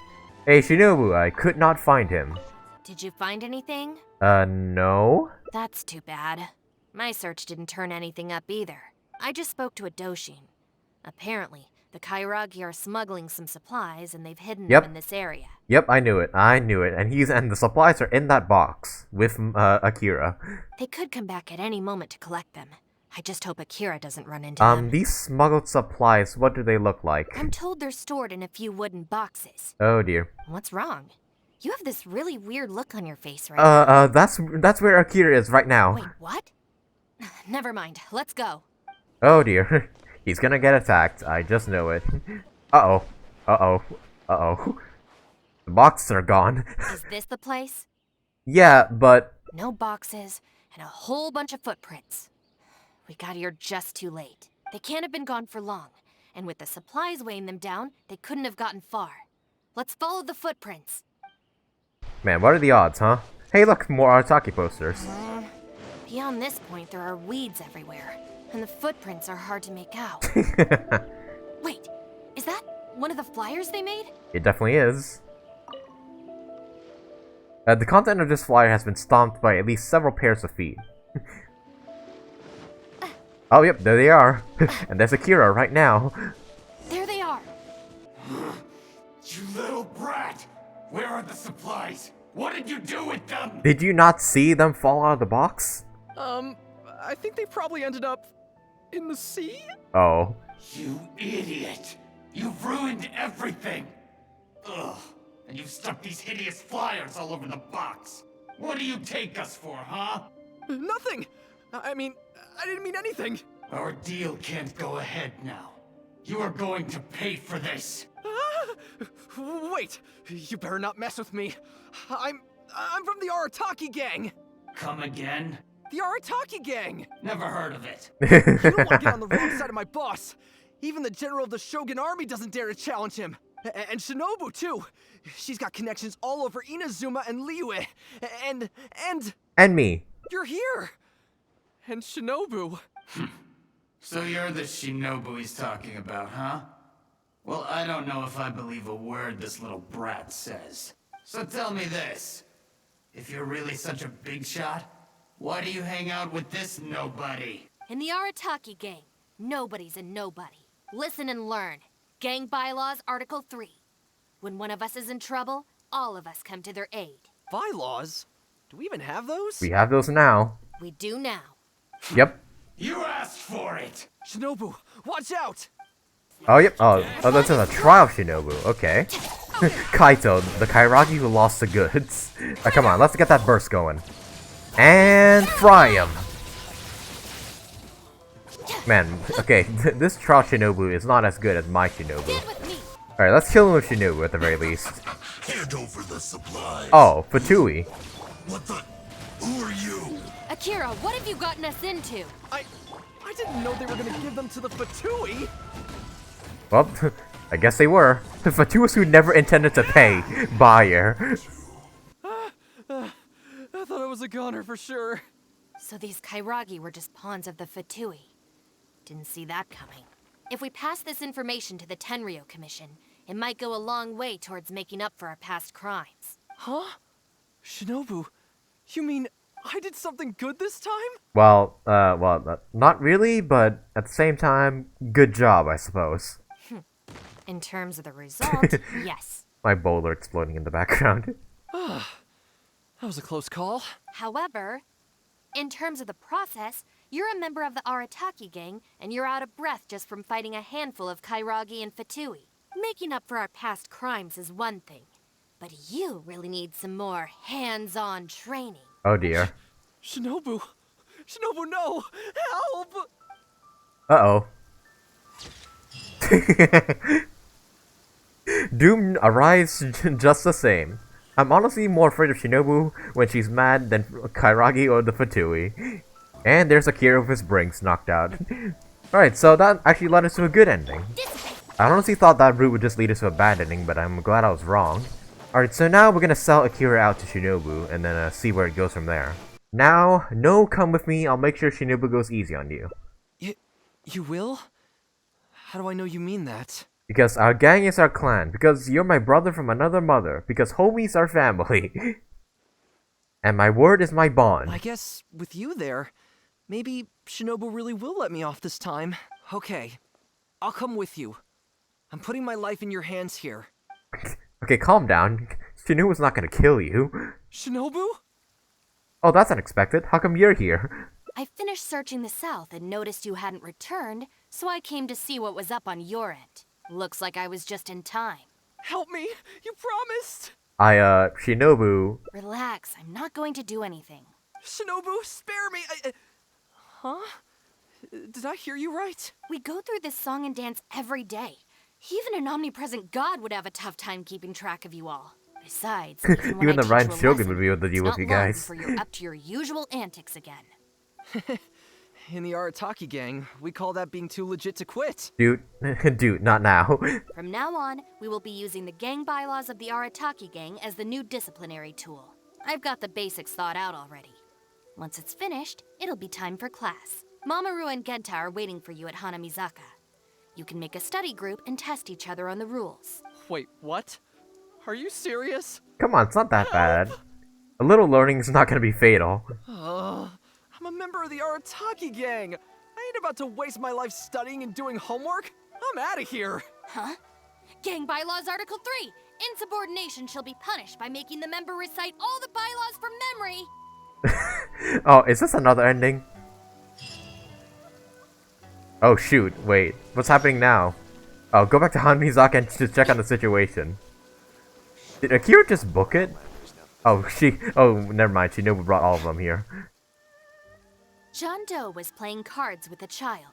Hey Shinobu, I could not find him. Did you find anything? No? That's too bad. My search didn't turn anything up either. I just spoke to a Doshin. Apparently, the Kairagi are smuggling some supplies and they've hidden them in this area. Yep, I knew it. And the supplies are in that box with Akira. They could come back at any moment to collect them. I just hope Akira doesn't run into them. These smuggled supplies, what do they look like? I'm told they're stored in a few wooden boxes. Oh dear. What's wrong? You have this really weird look on your face right now. That's where Akira is right now. Wait, what? Never mind. Let's go. Oh dear. He's gonna get attacked. I just know it. Uh-oh. Uh-oh. Uh-oh. The boxes are gone. Is this the place? Yeah, but... No boxes, and a whole bunch of footprints. We got here just too late. They can't have been gone for long, and with the supplies weighing them down, they couldn't have gotten far. Let's follow the footprints. Man, what are the odds, huh? Hey, look, more Arataki posters. Beyond this point, there are weeds everywhere, and the footprints are hard to make out. Wait, is that one of the flyers they made? It definitely is. The content of this flyer has been stomped by at least several pairs of feet. Oh, yep, there they are. And there's Akira right now. There they are. You little brat! Where are the supplies? What did you do with them? Did you not see them fall out of the box? I think they probably ended up in the sea? Oh. You idiot! You've ruined everything! Ugh. And you've stuck these hideous flyers all over the box. What do you take us for, huh? Nothing! I mean, I didn't mean anything. Our deal can't go ahead now. You are going to pay for this. Wait! You better not mess with me. I'm from the Arataki Gang. Come again? The Arataki Gang! Never heard of it. You don't want to get on the wrong side of my boss. Even the general of the Shogun army doesn't dare to challenge him. And Shinobu, too. She's got connections all over Inazuma and Liyue. And me. You're here. And Shinobu. So you're the Shinobu he's talking about, huh? Well, I don't know if I believe a word this little brat says. So tell me this. If you're really such a big shot, why do you hang out with this nobody? In the Arataki Gang, nobody's a nobody. Listen and learn. Gang Bylaws, Article 3. When one of us is in trouble, all of us come to their aid. Bylaws? Do we even have those? We have those now. We do now. Yep. You asked for it! Shinobu, watch out! Oh, yep. Oh, that's a trial Shinobu. Okay. Kaito, the Kairagi who lost the goods. Come on, let's get that burst going. And fry him. Man, okay, this trial Shinobu is not as good as my Shinobu. Alright, let's kill him with Shinobu at the very least. Hand over the supplies. Oh, Fatui. What the? Who are you? Akira, what have you gotten us into? I didn't know they were gonna give them to the Fatui. Well, I guess they were. Fatuous who never intended to pay. Buyer. I thought I was a goner for sure. So these Kairagi were just pawns of the Fatui. Didn't see that coming. If we pass this information to the Tenryou Commission, it might go a long way towards making up for our past crimes. Huh? Shinobu, you mean I did something good this time? Well, not really, but at the same time, good job, I suppose. In terms of the result, yes. My bowler exploding in the background. That was a close call. However, in terms of the process, you're a member of the Arataki Gang, and you're out of breath just from fighting a handful of Kairagi and Fatui. Making up for our past crimes is one thing, but you really need some more hands-on training. Oh dear. Shinobu! Shinobu, no! Help! Uh-oh. Doom arrives just the same. I'm honestly more afraid of Shinobu when she's mad than Kairagi or the Fatui. And there's Akira with his brains knocked out. Alright, so that actually led us to a good ending. I honestly thought that route would just lead us to a bad ending, but I'm glad I was wrong. Alright, so now we're gonna sell Akira out to Shinobu, and then see where it goes from there. Now, no, come with me, I'll make sure Shinobu goes easy on you. You will? How do I know you mean that? Because our gang is our clan, because you're my brother from another mother, because homies are family. And my word is my bond. I guess, with you there, maybe Shinobu really will let me off this time. Okay, I'll come with you. I'm putting my life in your hands here. Okay, calm down. Shinobu's not gonna kill you. Shinobu? Oh, that's unexpected. How come you're here? I finished searching the south and noticed you hadn't returned, so I came to see what was up on your end. Looks like I was just in time. Help me! You promised! Shinobu... Relax, I'm not going to do anything. Shinobu, spare me! Huh? Did I hear you right? We go through this song and dance every day. Even an omnipresent god would have a tough time keeping track of you all. Besides, even the Raiden Shogun would be able to deal with you guys. It's not long before you're up to your usual antics again. In the Arataki Gang, we call that being too legit to quit. Dude, not now. From now on, we will be using the gang bylaws of the Arataki Gang as the new disciplinary tool. I've got the basics thought out already. Once it's finished, it'll be time for class. Mamoru and Genta are waiting for you at Hanamizaka. You can make a study group and test each other on the rules. Wait, what? Are you serious? Come on, it's not that bad. A little learning is not gonna be fatal. I'm a member of the Arataki Gang. I ain't about to waste my life studying and doing homework. I'm out of here. Huh? Gang Bylaws Article 3. Insubordination shall be punished by making the member recite all the bylaws from memory. Oh, is this another ending? Oh shoot, wait. What's happening now? Oh, go back to Hanmizaka and just check on the situation. Did Akira just book it? Oh, never mind. Shinobu brought all of them here. John Doe was playing cards with a child.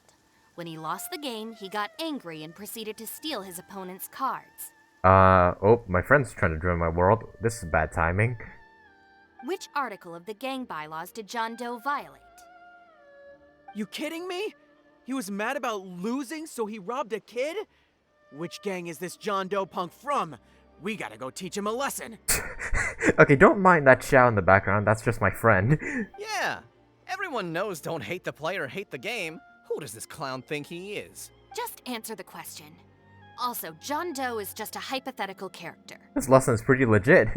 When he lost the game, he got angry and proceeded to steal his opponent's cards. Oh, my friend's trying to join my world. This is bad timing. Which article of the gang bylaws did John Doe violate? You kidding me? He was mad about losing, so he robbed a kid? Which gang is this John Doe punk from? We gotta go teach him a lesson. Okay, don't mind that Xiao in the background. That's just my friend. Yeah, everyone knows don't hate the player, hate the game. Who does this clown think he is? Just answer the question. Also, John Doe is just a hypothetical character. This lesson is pretty legit.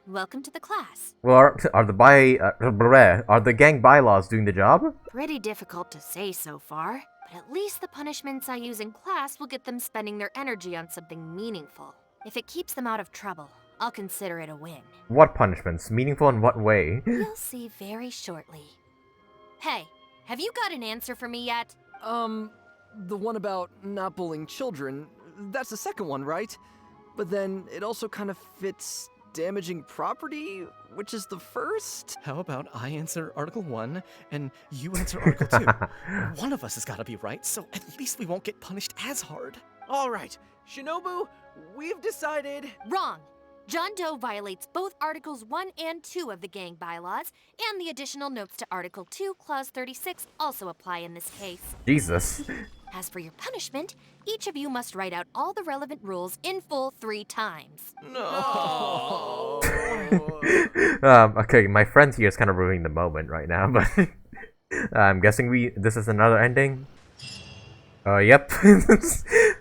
Welcome to the class. Well, are the gang bylaws doing the job? Pretty difficult to say so far, but at least the punishments I use in class will get them spending their energy on something meaningful. If it keeps them out of trouble, I'll consider it a win. What punishments? Meaningful in what way? You'll see very shortly. Hey, have you got an answer for me yet? The one about not bullying children, that's the second one, right? But then it also kind of fits damaging property, which is the first? How about I answer Article 1 and you answer Article 2? One of us has got to be right, so at least we won't get punished as hard. All right, Shinobu, we've decided... Wrong! John Doe violates both Articles 1 and 2 of the gang bylaws, and the additional notes to Article 2, Clause 36 also apply in this case. Jesus. As for your punishment, each of you must write out all the relevant rules in full 3 times. No. Okay, my friend here is kind of ruining the moment right now, but I'm guessing this is another ending. Yep.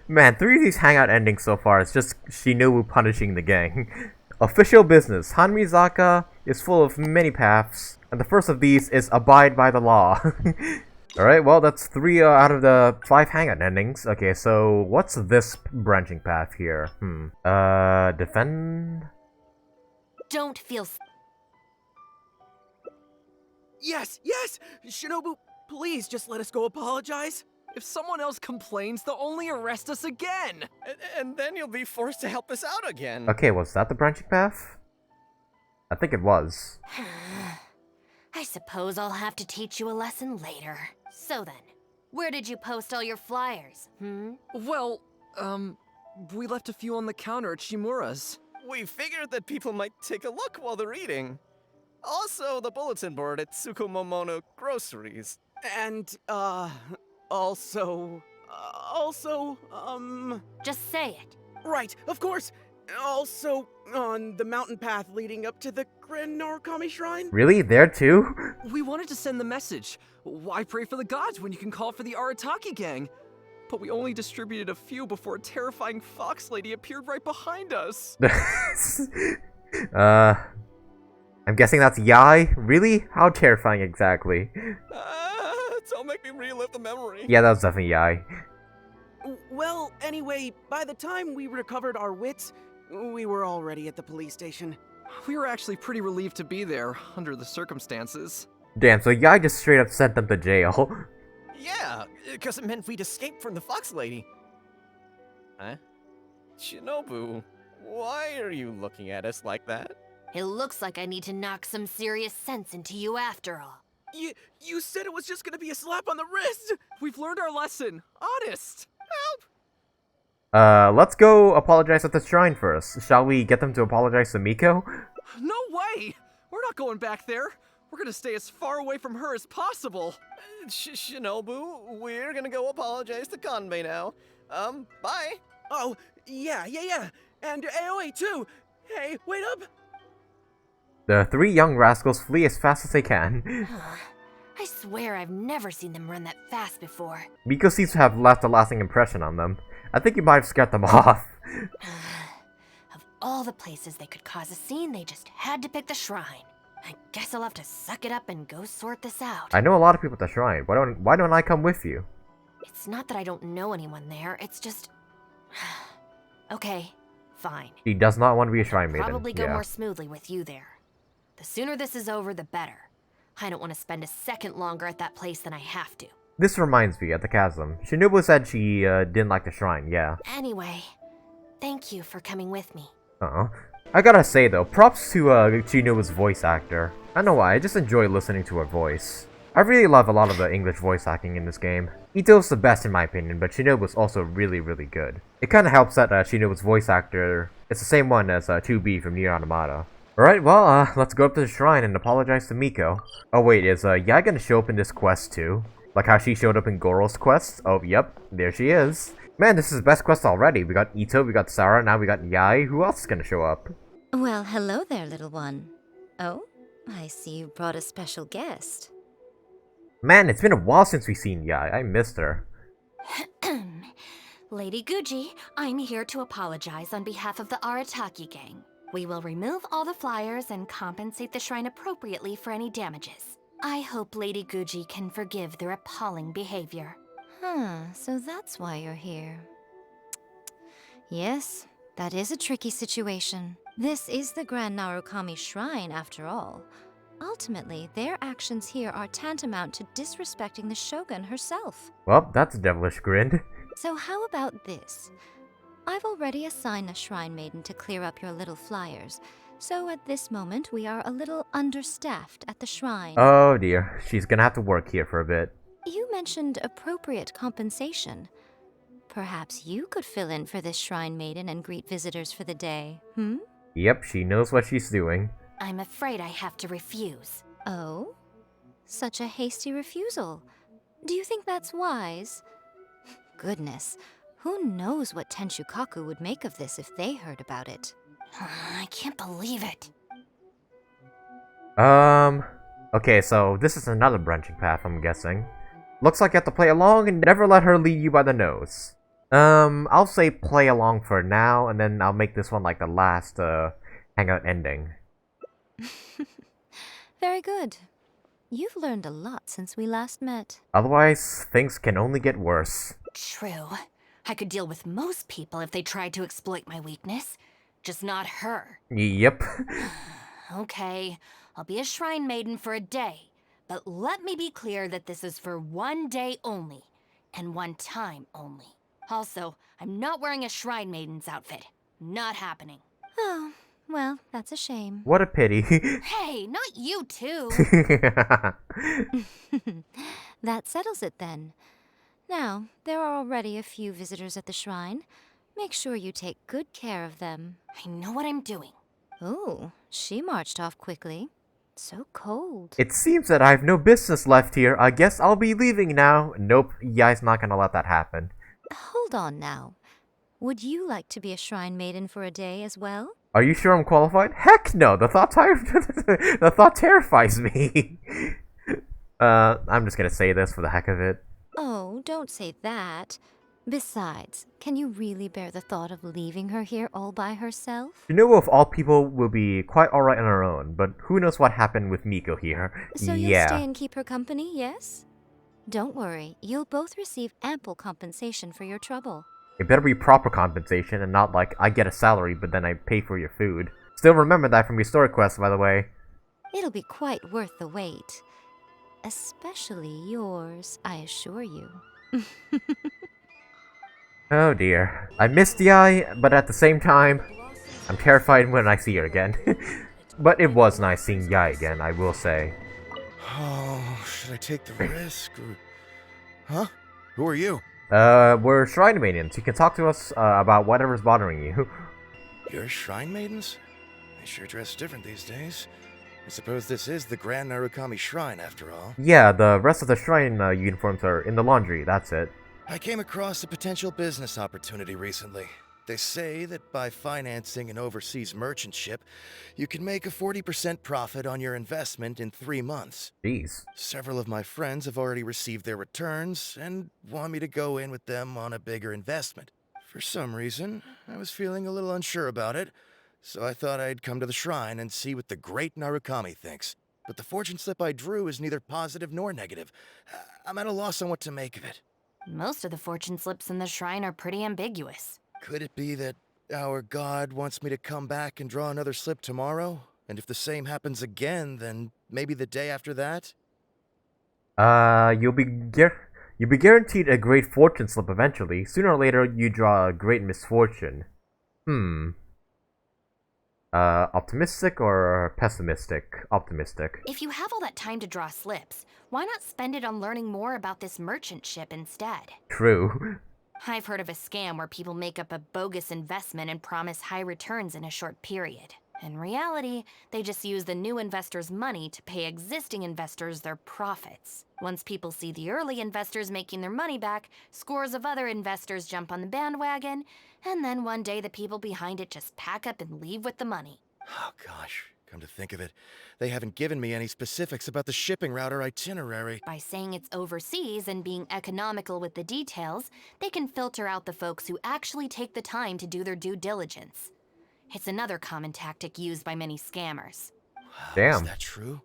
Man, 3 of these Hangout endings so far, it's just Shinobu punishing the gang. Official business. Hanmizaka is full of many paths, and the first of these is abide by the law. Alright, well, that's 3 out of the 5 Hangout endings. Okay, so what's this branching path here? Defend? Don't feel... Yes, yes! Shinobu, please just let us go apologize. If someone else complains, they'll only arrest us again! And then you'll be forced to help us out again. Okay, was that the branching path? I think it was. I suppose I'll have to teach you a lesson later. So then, where did you post all your flyers, Well, we left a few on the counter at Shimura's. We figured that people might take a look while they're eating. Also, the bulletin board at Tsukumomono Groceries. And, Just say it. Right, of course! Also, on the mountain path leading up to the Grand Narukami Shrine? Really? There too? We wanted to send the message. Why pray for the gods when you can call for the Arataki Gang? But we only distributed a few before a terrifying fox lady appeared right behind us. I'm guessing that's Yai? Really? How terrifying exactly? Don't make me relive the memory. Yeah, that was definitely Yai. Well, anyway, by the time we recovered our wits, we were already at the police station. We were actually pretty relieved to be there, under the circumstances. Damn, so Yai just straight up sent them to jail. Yeah, because it meant we'd escape from the fox lady. Huh? Shinobu, why are you looking at us like that? It looks like I need to knock some serious sense into you after all. You said it was just gonna be a slap on the wrist! We've learned our lesson. Honest! Help! Let's go apologize at the shrine first. Shall we get them to apologize to Miko? No way! We're not going back there. We're gonna stay as far away from her as possible. Shinobu, we're gonna go apologize to Kanbei now. Bye. Oh, yeah. And Aoi too! Hey, wait up! The 3 young rascals flee as fast as they can. I swear I've never seen them run that fast before. Miko seems to have left a lasting impression on them. I think you might have scared them off. Of all the places they could cause a scene, they just had to pick the shrine. I guess I'll have to suck it up and go sort this out. I know a lot of people at the shrine. Why don't I come with you? It's not that I don't know anyone there, it's just... Okay, fine. She does not want to be a shrine maiden. Probably go more smoothly with you there. The sooner this is over, the better. I don't want to spend a second longer at that place than I have to. This reminds me, at the Chasm, Shinobu said she didn't like the shrine, yeah. Anyway, thank you for coming with me. I gotta say though, props to Shinobu's voice actor. I don't know why, I just enjoy listening to her voice. I really love a lot of the English voice acting in this game. Itto's the best in my opinion, but Shinobu's also really, really good. It kinda helps that Shinobu's voice actor is the same one as 2B from Nier Automata. Alright, well, let's go up to the shrine and apologize to Miko. Oh wait, is Yai gonna show up in this quest too? Like how she showed up in Goro's quest? Oh, yep, there she is. Man, this is the best quest already. We got Itto, we got Sarah, now we got Yai. Who else is gonna show up? Well, hello there, little one. Oh, I see you brought a special guest. Man, it's been a while since we've seen Yai. I missed her. Lady Guji, I'm here to apologize on behalf of the Arataki Gang. We will remove all the flyers and compensate the shrine appropriately for any damages. I hope Lady Guji can forgive their appalling behavior. So that's why you're here. Yes, that is a tricky situation. This is the Grand Narukami Shrine, after all. Ultimately, their actions here are tantamount to disrespecting the Shogun herself. Well, that's a devilish grin. So how about this? I've already assigned a shrine maiden to clear up your little flyers, so at this moment we are a little understaffed at the shrine. Oh dear, she's gonna have to work here for a bit. You mentioned appropriate compensation. Perhaps you could fill in for this shrine maiden and greet visitors for the day, Yep, she knows what she's doing. I'm afraid I have to refuse. Oh? Such a hasty refusal. Do you think that's wise? goodness. Who knows what Tenshukaku would make of this if they heard about it? I can't believe it. Okay, so this is another branching path, I'm guessing. Looks like you have to play along and never let her lead you by the nose. I'll say play along for now, and then I'll make this one like the last, Hangout ending. Very good. You've learned a lot since we last met. Otherwise, things can only get worse. True. I could deal with most people if they tried to exploit my weakness. Just not her. Yep. Okay, I'll be a shrine maiden for a day. But let me be clear that this is for one day only. And one time only. Also, I'm not wearing a shrine maiden's outfit. Not happening. Oh, well, that's a shame. What a pity. Hey, not you too. That settles it then. Now, there are already a few visitors at the shrine. Make sure you take good care of them. I know what I'm doing. Oh, she marched off quickly. So cold. It seems that I have no business left here. I guess I'll be leaving now. Nope, Yai's not gonna let that happen. Hold on now. Would you like to be a shrine maiden for a day as well? Are you sure I'm qualified? Heck no! The thought terrifies me. I'm just gonna say this for the heck of it. Oh, don't say that. Besides, can you really bear the thought of leaving her here all by herself? Shinobu of all people will be quite alright on her own, but who knows what happened with Miko here. So yeah. you'll stay and keep her company, yes? Don't worry, you'll both receive ample compensation for your trouble. It better be proper compensation and not like I get a salary but then I pay for your food. Still remember that from your story quest, by the way. It'll be quite worth the wait. Especially yours, I assure you. Oh dear. I missed Yai, but at the same time, I'm terrified when I see her again. But it was nice seeing Yai again, I will say. Oh, should I take the risk or... Huh? Who are you? We're shrine maidens. You can talk to us about whatever's bothering you. You're shrine maidens? They sure dress different these days. I suppose this is the Grand Narukami Shrine after all. Yeah, the rest of the shrine uniforms are in the laundry, that's it. I came across a potential business opportunity recently. They say that by financing an overseas merchant ship, you can make a 40% profit on your investment in 3 months. Jeez. Several of my friends have already received their returns and want me to go in with them on a bigger investment. For some reason, I was feeling a little unsure about it, so I thought I'd come to the shrine and see what the great Narukami thinks. But the fortune slip I drew is neither positive nor negative. I'm at a loss on what to make of it. Most of the fortune slips in the shrine are pretty ambiguous. Could it be that our god wants me to come back and draw another slip tomorrow? And if the same happens again, then maybe the day after that? You'll be guaranteed a great fortune slip eventually. Sooner or later, you draw a great misfortune. Optimistic or pessimistic? Optimistic. If you have all that time to draw slips, why not spend it on learning more about this merchant ship instead? True. I've heard of a scam where people make up a bogus investment and promise high returns in a short period. In reality, they just use the new investors' money to pay existing investors their profits. Once people see the early investors making their money back, scores of other investors jump on the bandwagon, and then one day the people behind it just pack up and leave with the money. Oh gosh, come to think of it, they haven't given me any specifics about the shipping route or itinerary. By saying it's overseas and being economical with the details, they can filter out the folks who actually take the time to do their due diligence. It's another common tactic used by many scammers. Wow, Damn. Is that true?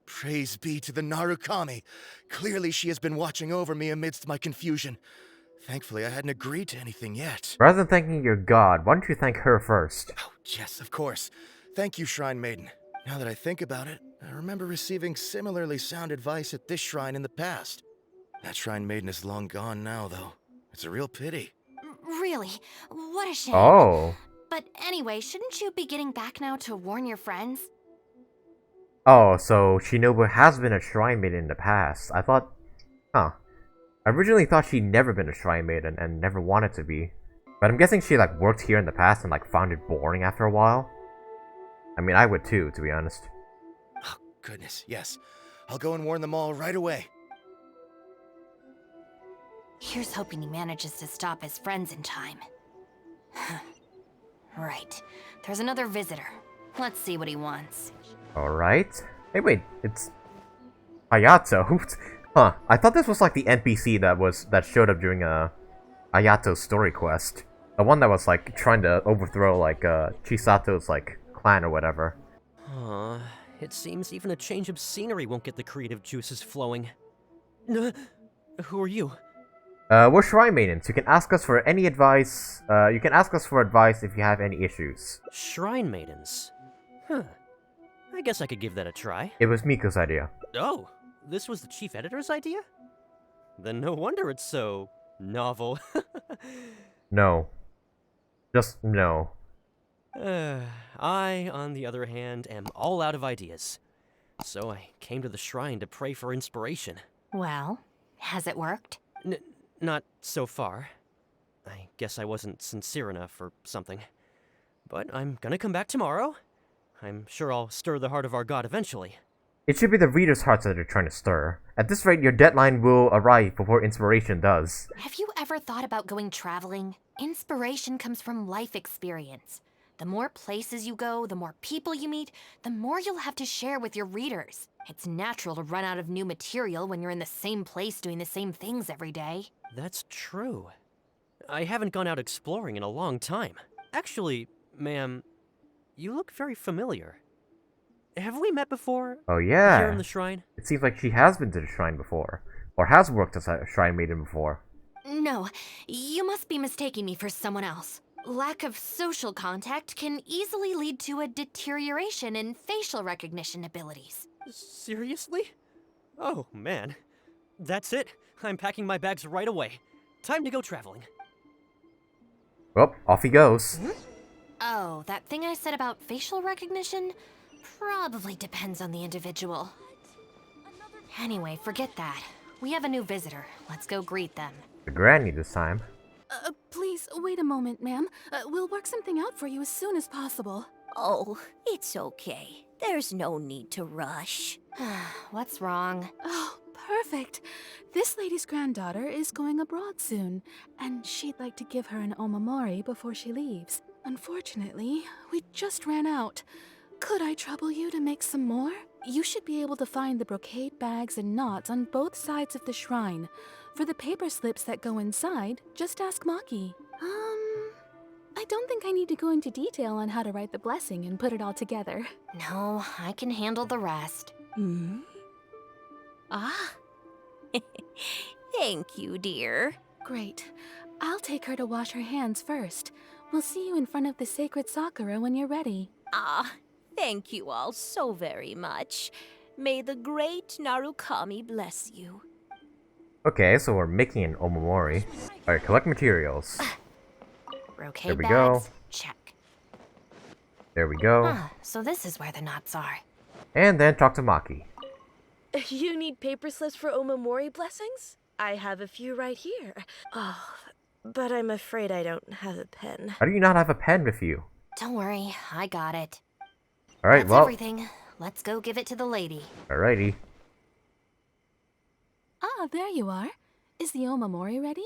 Praise be to the Narukami. Clearly she has been watching over me amidst my confusion. Thankfully, I hadn't agreed to anything yet. Rather than thanking your god, why don't you thank her first? Oh, yes, of course. Thank you, Shrine Maiden. Now that I think about it, I remember receiving similarly sound advice at this shrine in the past. That Shrine Maiden is long gone now, though. It's a real pity. Really? What a shame. Oh. But anyway, shouldn't you be getting back now to warn your friends? Oh, so Shinobu has been a shrine maiden in the past. I thought... Huh. I originally thought she'd never been a shrine maiden and never wanted to be. But I'm guessing she like worked here in the past and like found it boring after a while. I mean, I would too, to be honest. Oh, goodness, yes. I'll go and warn them all right away. Here's hoping he manages to stop his friends in time. Right. There's another visitor. Let's see what he wants. Alright. Hey, wait, it's Hayato. Huh, I thought this was like the NPC that showed up during Hayato's story quest. The one that was like trying to overthrow like Chisato's like clan or whatever. It seems even a change of scenery won't get the creative juices flowing. Who are you? We're Shrine Maidens. You can ask us for any advice. You can ask us for advice if you have any issues. Shrine Maidens? Huh. I guess I could give that a try. It was Miko's idea. Oh, this was the chief editor's idea? Then no wonder it's so novel. No. Just no. I, on the other hand, am all out of ideas. So I came to the shrine to pray for inspiration. Well, has it worked? Not so far. I guess I wasn't sincere enough or something. But I'm gonna come back tomorrow. I'm sure I'll stir the heart of our god eventually. It should be the reader's hearts that you're trying to stir. At this rate, your deadline will arrive before inspiration does. Have you ever thought about going traveling? Inspiration comes from life experience. The more places you go, the more people you meet, the more you'll have to share with your readers. It's natural to run out of new material when you're in the same place doing the same things every day. That's true. I haven't gone out exploring in a long time. Actually, ma'am, you look very familiar. Have we met before? Oh yeah. Here in the shrine? It seems like she has been to the shrine before. Or has worked as a shrine maiden before. No, you must be mistaking me for someone else. Lack of social contact can easily lead to a deterioration in facial recognition abilities. Seriously? Oh, man. That's it. I'm packing my bags right away. Time to go traveling. Well, off he goes. Oh, that thing I said about facial recognition? Probably depends on the individual. Anyway, forget that. We have a new visitor. Let's go greet them. The granny this time. Please, wait a moment, ma'am. We'll work something out for you as soon as possible. Oh, it's okay. There's no need to rush. What's wrong? Oh, perfect. This lady's granddaughter is going abroad soon, and she'd like to give her an omamori before she leaves. Unfortunately, we just ran out. Could I trouble you to make some more? You should be able to find the brocade bags and knots on both sides of the shrine. For the paper slips that go inside, just ask Maki. I don't think I need to go into detail on how to write the blessing and put it all together. No, I can handle the rest. Ah. Thank you, dear. Great. I'll take her to wash her hands first. We'll see you in front of the sacred Sakura when you're ready. Ah, thank you all so very much. May the great Narukami bless you. Okay, so we're making an omamori. Alright, collect materials. Brocade there we bags, go. check. There we go. So this is where the knots are. And then talk to Maki. You need paper slips for omamori blessings? I have a few right here. Oh, but I'm afraid I don't have a pen. How do you not have a pen with you? Don't worry, I got it. Alright, That's well. everything. Let's go give it to the lady. Alrighty. Ah, there you are. Is the omamori ready?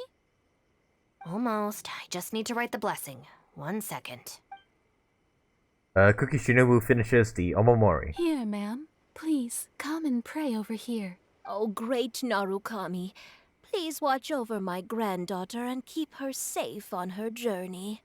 Almost. I just need to write the blessing. 1 second. Kuki Shinobu finishes the omamori. Here, ma'am. Please, come and pray over here. Oh, great Narukami. Please watch over my granddaughter and keep her safe on her journey.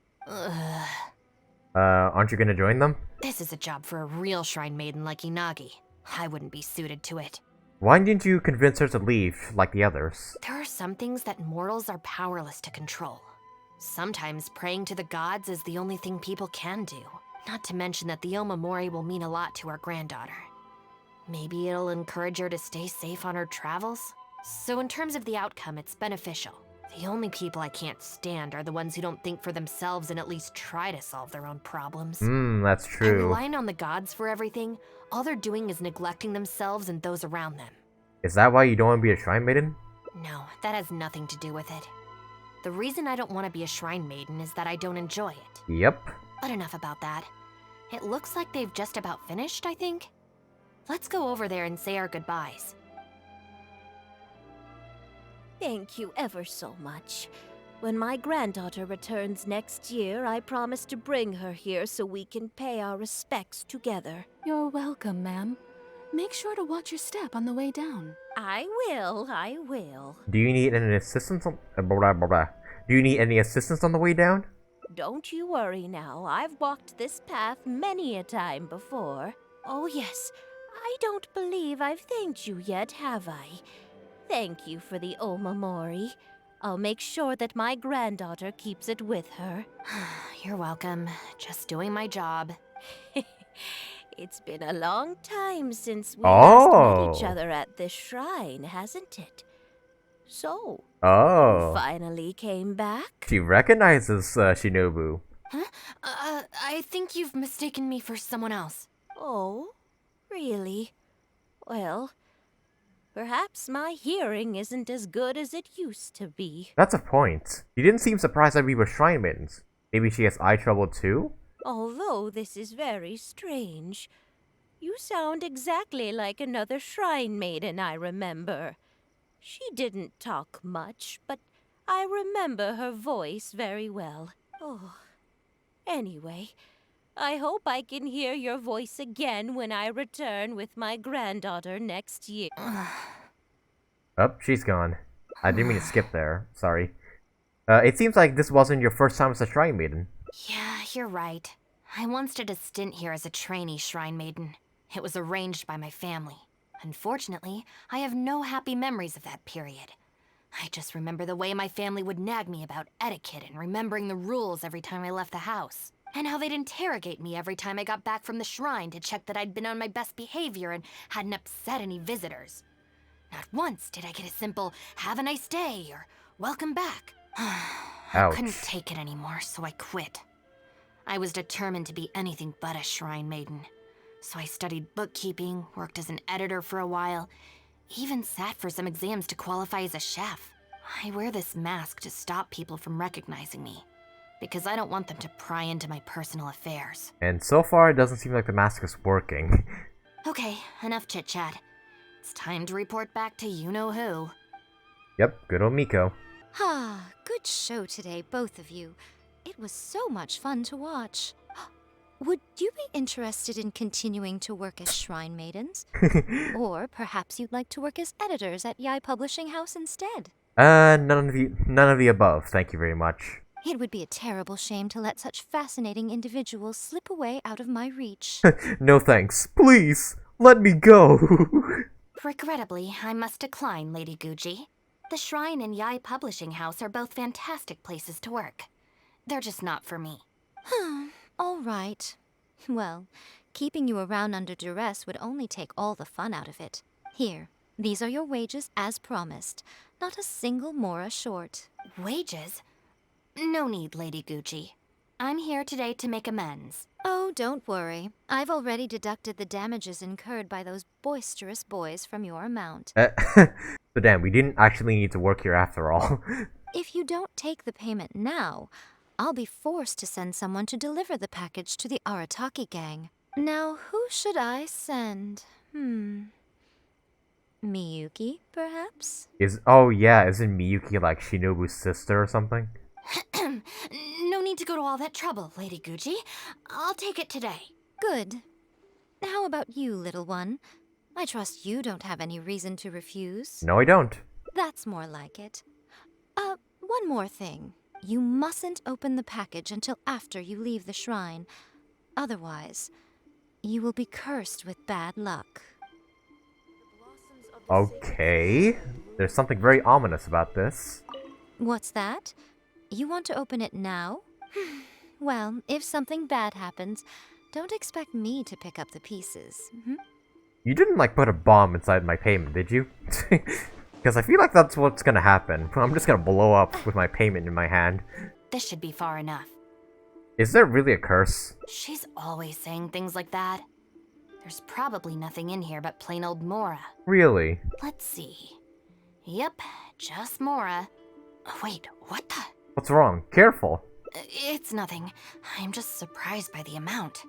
Aren't you gonna join them? This is a job for a real shrine maiden like Inagi. I wouldn't be suited to it. Why didn't you convince her to leave, like the others? There are some things that mortals are powerless to control. Sometimes praying to the gods is the only thing people can do. Not to mention that the omamori will mean a lot to our granddaughter. Maybe it'll encourage her to stay safe on her travels? So in terms of the outcome, it's beneficial. The only people I can't stand are the ones who don't think for themselves and at least try to solve their own problems. That's By true. relying on the gods for everything, all they're doing is neglecting themselves and those around them. Is that why you don't want to be a shrine maiden? No, that has nothing to do with it. The reason I don't want to be a shrine maiden is that I don't enjoy it. Yep. But enough about that. It looks like they've just about finished, I think. Let's go over there and say our goodbyes. Thank you ever so much. When my granddaughter returns next year, I promise to bring her here so we can pay our respects together. You're welcome, ma'am. Make sure to watch your step on the way down. I will. Do you need any assistance on Do you need any assistance on the way down? Don't you worry now. I've walked this path many a time before. Oh yes, I don't believe I've thanked you yet, have I? Thank you for the omamori. I'll make sure that my granddaughter keeps it with her. You're welcome. Just doing my job. It's been a long time since we last met each Oh. other at this shrine, hasn't it? So, Oh. you finally came back? She recognizes Shinobu. Huh? I think you've mistaken me for someone else. Oh, really? Well, perhaps my hearing isn't as good as it used to be. That's a point. She didn't seem surprised that we were shrine maidens. Maybe she has eye trouble too? Although this is very strange. You sound exactly like another shrine maiden I remember. She didn't talk much, but I remember her voice very well. Oh, anyway, I hope I can hear your voice again when I return with my granddaughter next year. Oh, she's gone. I didn't mean to skip there. Sorry. It seems like this wasn't your first time as a shrine maiden. Yeah, you're right. I once did a stint here as a trainee shrine maiden. It was arranged by my family. Unfortunately, I have no happy memories of that period. I just remember the way my family would nag me about etiquette and remembering the rules every time I left the house. And how they'd interrogate me every time I got back from the shrine to check that I'd been on my best behavior and hadn't upset any visitors. Not once did I get a simple, "Have a nice day," or "Welcome back." I couldn't take it anymore, so I quit. I was determined to be anything but a shrine maiden. So I studied bookkeeping, worked as an editor for a while, even sat for some exams to qualify as a chef. I wear this mask to stop people from recognizing me, because I don't want them to pry into my personal affairs. And so far, it doesn't seem like the mask is working. Okay, enough chit-chat. It's time to report back to you-know-who. Yep, good old Miko. Ah, good show today, both of you. It was so much fun to watch. Would you be interested in continuing to work as shrine maidens? Or perhaps you'd like to work as editors at Yae Publishing House instead? None of the above, thank you very much. It would be a terrible shame to let such fascinating individuals slip away out of my reach. No thanks. Please, let me go. Regrettably, I must decline, Lady Guji. The Shrine and Yae Publishing House are both fantastic places to work. They're just not for me. All right. Well, keeping you around under duress would only take all the fun out of it. Here, these are your wages as promised. Not a single mora short. Wages? No need, Lady Guji. I'm here today to make amends. Oh, don't worry. I've already deducted the damages incurred by those boisterous boys from your amount. So damn, we didn't actually need to work here after all. If you don't take the payment now, I'll be forced to send someone to deliver the package to the Arataki Gang. Now, who should I send? Miyuki, perhaps? Isn't Miyuki like Shinobu's sister or something? No need to go to all that trouble, Lady Guji. I'll take it today. Good. How about you, little one? I trust you don't have any reason to refuse. No, I don't. That's more like it. One more thing. You mustn't open the package until after you leave the shrine. Otherwise, you will be cursed with bad luck. Okay. There's something very ominous about this. What's that? You want to open it now? Well, if something bad happens, don't expect me to pick up the pieces. You didn't put a bomb inside my payment, did you? Because I feel like that's what's gonna happen. I'm just gonna blow up with my payment in my hand. This should be far enough. Is there really a curse? She's always saying things like that. There's probably nothing in here but plain old Mora. Really? Let's see. Yep, just Mora. Wait, what the? What's wrong? Careful. It's nothing. I'm just surprised by the amount.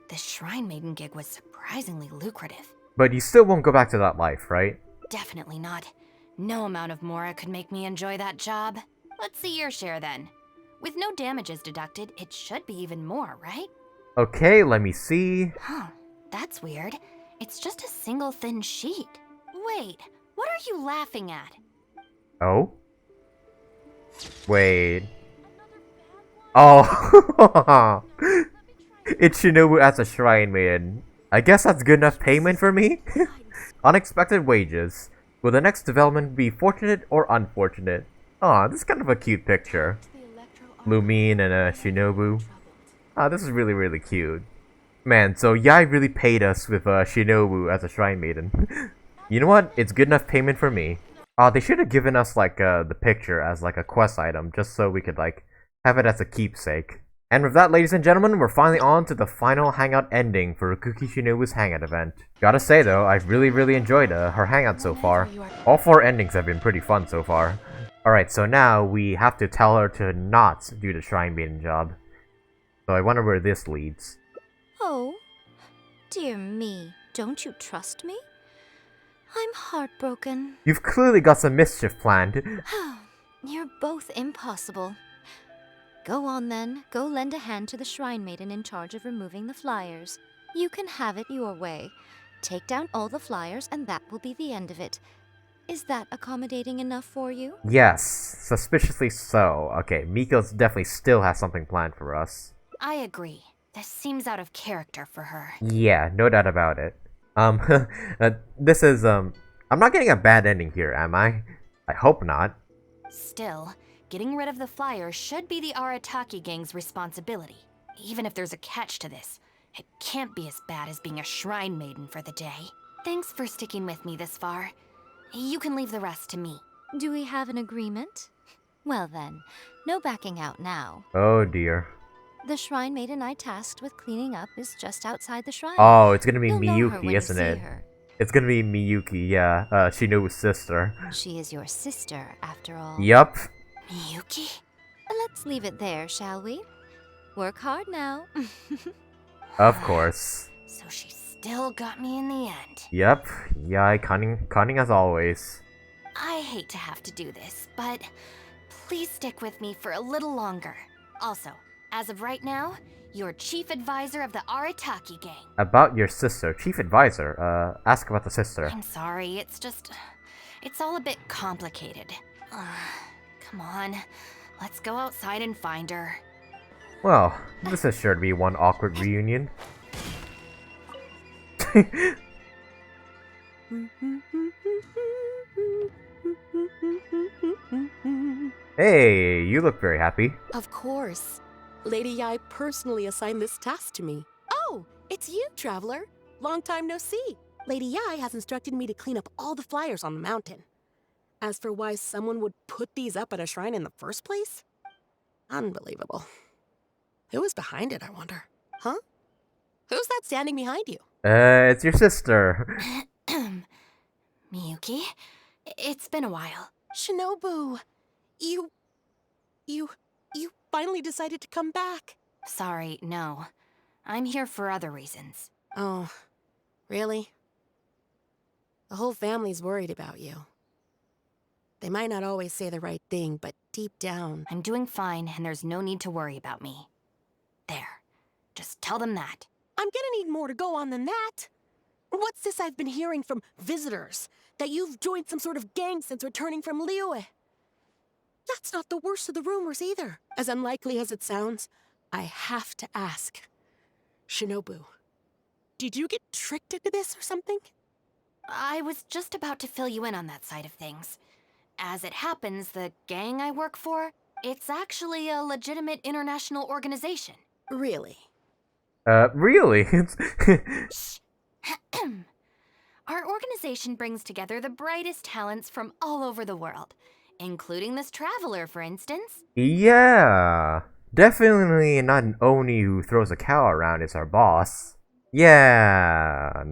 This Shrine Maiden gig was surprisingly lucrative. But you still won't go back to that life, right? Definitely not. No amount of Mora could make me enjoy that job. Let's see your share then. With no damages deducted, it should be even more, right? Okay, let me see. Huh, that's weird. It's just a single thin sheet. Wait, what are you laughing at? Oh? Wait. Oh! It's Shinobu as a shrine maiden. I guess that's good enough payment for me? Unexpected wages. Will the next development be fortunate or unfortunate? Aw, this is kind of a cute picture. Mumin and Shinobu. Ah, this is really, really cute. Man, so Yai really paid us with Shinobu as a shrine maiden. You know what? It's good enough payment for me. They should have given us like the picture as like a quest item, just so we could like have it as a keepsake. And with that, ladies and gentlemen, we're finally on to the final Hangout ending for Kuki Shinobu's Hangout event. Gotta say though, I've really enjoyed her Hangout so far. All 4 endings have been pretty fun so far. Alright, so now we have to tell her to not do the Shrine Maiden job. So I wonder where this leads. Oh, dear me, don't you trust me? I'm heartbroken. You've clearly got some mischief planned. You're both impossible. Go on then, go lend a hand to the Shrine Maiden in charge of removing the flyers. You can have it your way. Take down all the flyers and that will be the end of it. Is that accommodating enough for you? Yes, suspiciously so. Okay, Miko's definitely still has something planned for us. I agree. This seems out of character for her. Yeah, no doubt about it. This is, I'm not getting a bad ending here, am I? I hope not. Still, getting rid of the flyers should be the Arataki Gang's responsibility. Even if there's a catch to this, it can't be as bad as being a shrine maiden for the day. Thanks for sticking with me this far. You can leave the rest to me. Do we have an agreement? Well then, no backing out now. Oh dear. The Shrine Maiden I tasked with cleaning up is just outside the shrine. Oh, it's gonna be You'll know her Miyuki, when isn't you see it? her. It's gonna be Miyuki, yeah. Shinobu's sister. She is your sister, after all. Yup. Miyuki? Let's leave it there, shall we? Work hard now. Of course. So she still got me in the end. Yep. Yeah, cunning as always. I hate to have to do this, but please stick with me for a little longer. Also, as of right now, you're chief advisor of the Arataki Gang. About your sister, chief advisor. Ask about the sister. I'm sorry, it's all a bit complicated. Come on, let's go outside and find her. Well, this is sure to be one awkward reunion. Hey, you look very happy. Of course. Lady Yai personally assigned this task to me. Oh, it's you, Traveler. Long time no see. Lady Yai has instructed me to clean up all the flyers on the mountain. As for why someone would put these up at a shrine in the first place? Unbelievable. Who was behind it, I wonder? Huh? Who's that standing behind you? It's your sister. Miyuki, it's been a while. Shinobu, you finally decided to come back. Sorry, no. I'm here for other reasons. Oh, really? The whole family's worried about you. They might not always say the right thing, but deep down... I'm doing fine, and there's no need to worry about me. There. Just tell them that. I'm gonna need more to go on than that. What's this I've been hearing from visitors? That you've joined some sort of gang since returning from Liyue? That's not the worst of the rumors either. As unlikely as it sounds, I have to ask. Shinobu, did you get tricked into this or something? I was just about to fill you in on that side of things. As it happens, the gang I work for, it's actually a legitimate international organization. Really? Really? Our organization brings together the brightest talents from all over the world, including this traveler, for instance. Yeah. Definitely not an Oni who throws a cow around is our boss. Yeah.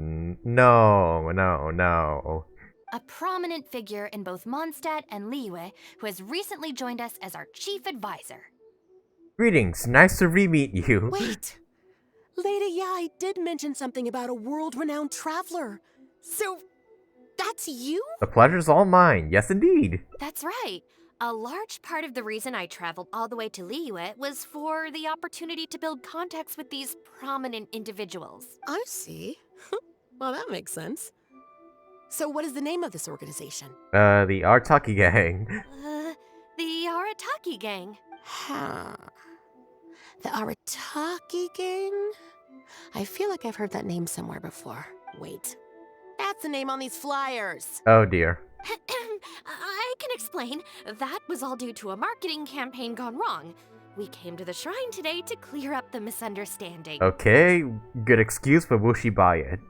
No. A prominent figure in both Mondstadt and Liyue who has recently joined us as our chief advisor. Greetings, nice to re-meet you. Wait! Lady Yai did mention something about a world-renowned traveler. So, That's you? The pleasure's all mine. Yes, indeed. That's right. A large part of the reason I traveled all the way to Liyue was for the opportunity to build contacts with these prominent individuals. I see. Well, that makes sense. So what is the name of this organization? The Arataki Gang. The Arataki Gang. Huh. The Arataki Gang? I feel like I've heard that name somewhere before. Wait. That's the name on these flyers. Oh dear. I can explain. That was all due to a marketing campaign gone wrong. We came to the shrine today to clear up the misunderstanding. Okay, good excuse, but will she buy it?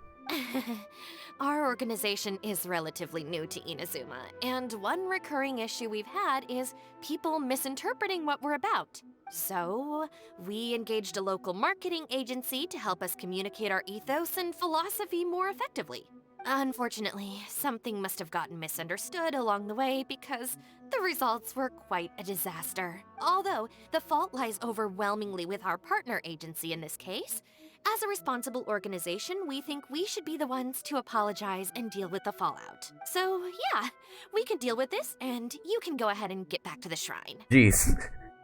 Our organization is relatively new to Inazuma, and one recurring issue we've had is people misinterpreting what we're about. So, we engaged a local marketing agency to help us communicate our ethos and philosophy more effectively. Unfortunately, something must have gotten misunderstood along the way because the results were quite a disaster. Although, the fault lies overwhelmingly with our partner agency in this case. As a responsible organization, we think we should be the ones to apologize and deal with the fallout. So, yeah, we can deal with this, and you can go ahead and get back to the shrine. Jeez.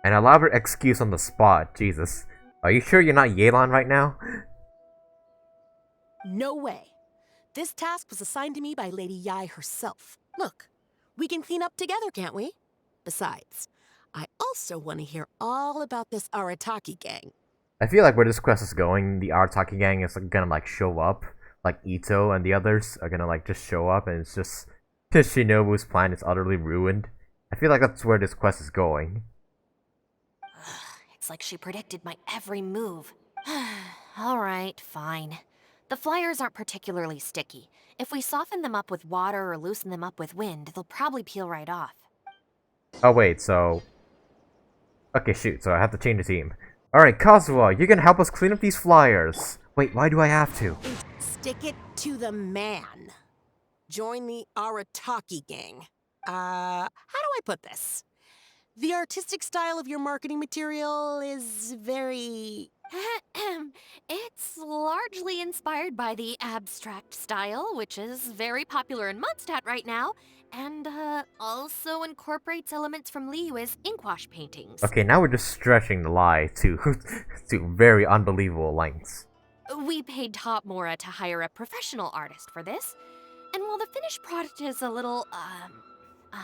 An elaborate excuse on the spot, Jesus. Are you sure you're not Yelan right now? No way. This task was assigned to me by Lady Yai herself. Look, we can clean up together, can't we? Besides, I also want to hear all about this Arataki Gang. I feel like where this quest is going, the Arataki Gang is gonna like show up. Like Itto and the others are gonna like just show up and it's just Shinobu's plan is utterly ruined. I feel like that's where this quest is going. It's like she predicted my every move. Alright, fine. The flyers aren't particularly sticky. If we soften them up with water or loosen them up with wind, they'll probably peel right off. Oh wait, so... Okay, shoot, so I have to change the team. Alright, Kazuha, you're gonna help us clean up these flyers. Wait, why do I have to? Stick it to the man. Join the Arataki Gang. How do I put this? The artistic style of your marketing material is very... It's largely inspired by the abstract style, which is very popular in Mondstadt right now, and also incorporates elements from Liyue's inkwash paintings. Okay, now we're just stretching the lie to very unbelievable lengths. We paid Top Mora to hire a professional artist for this, and while the finished product is a little,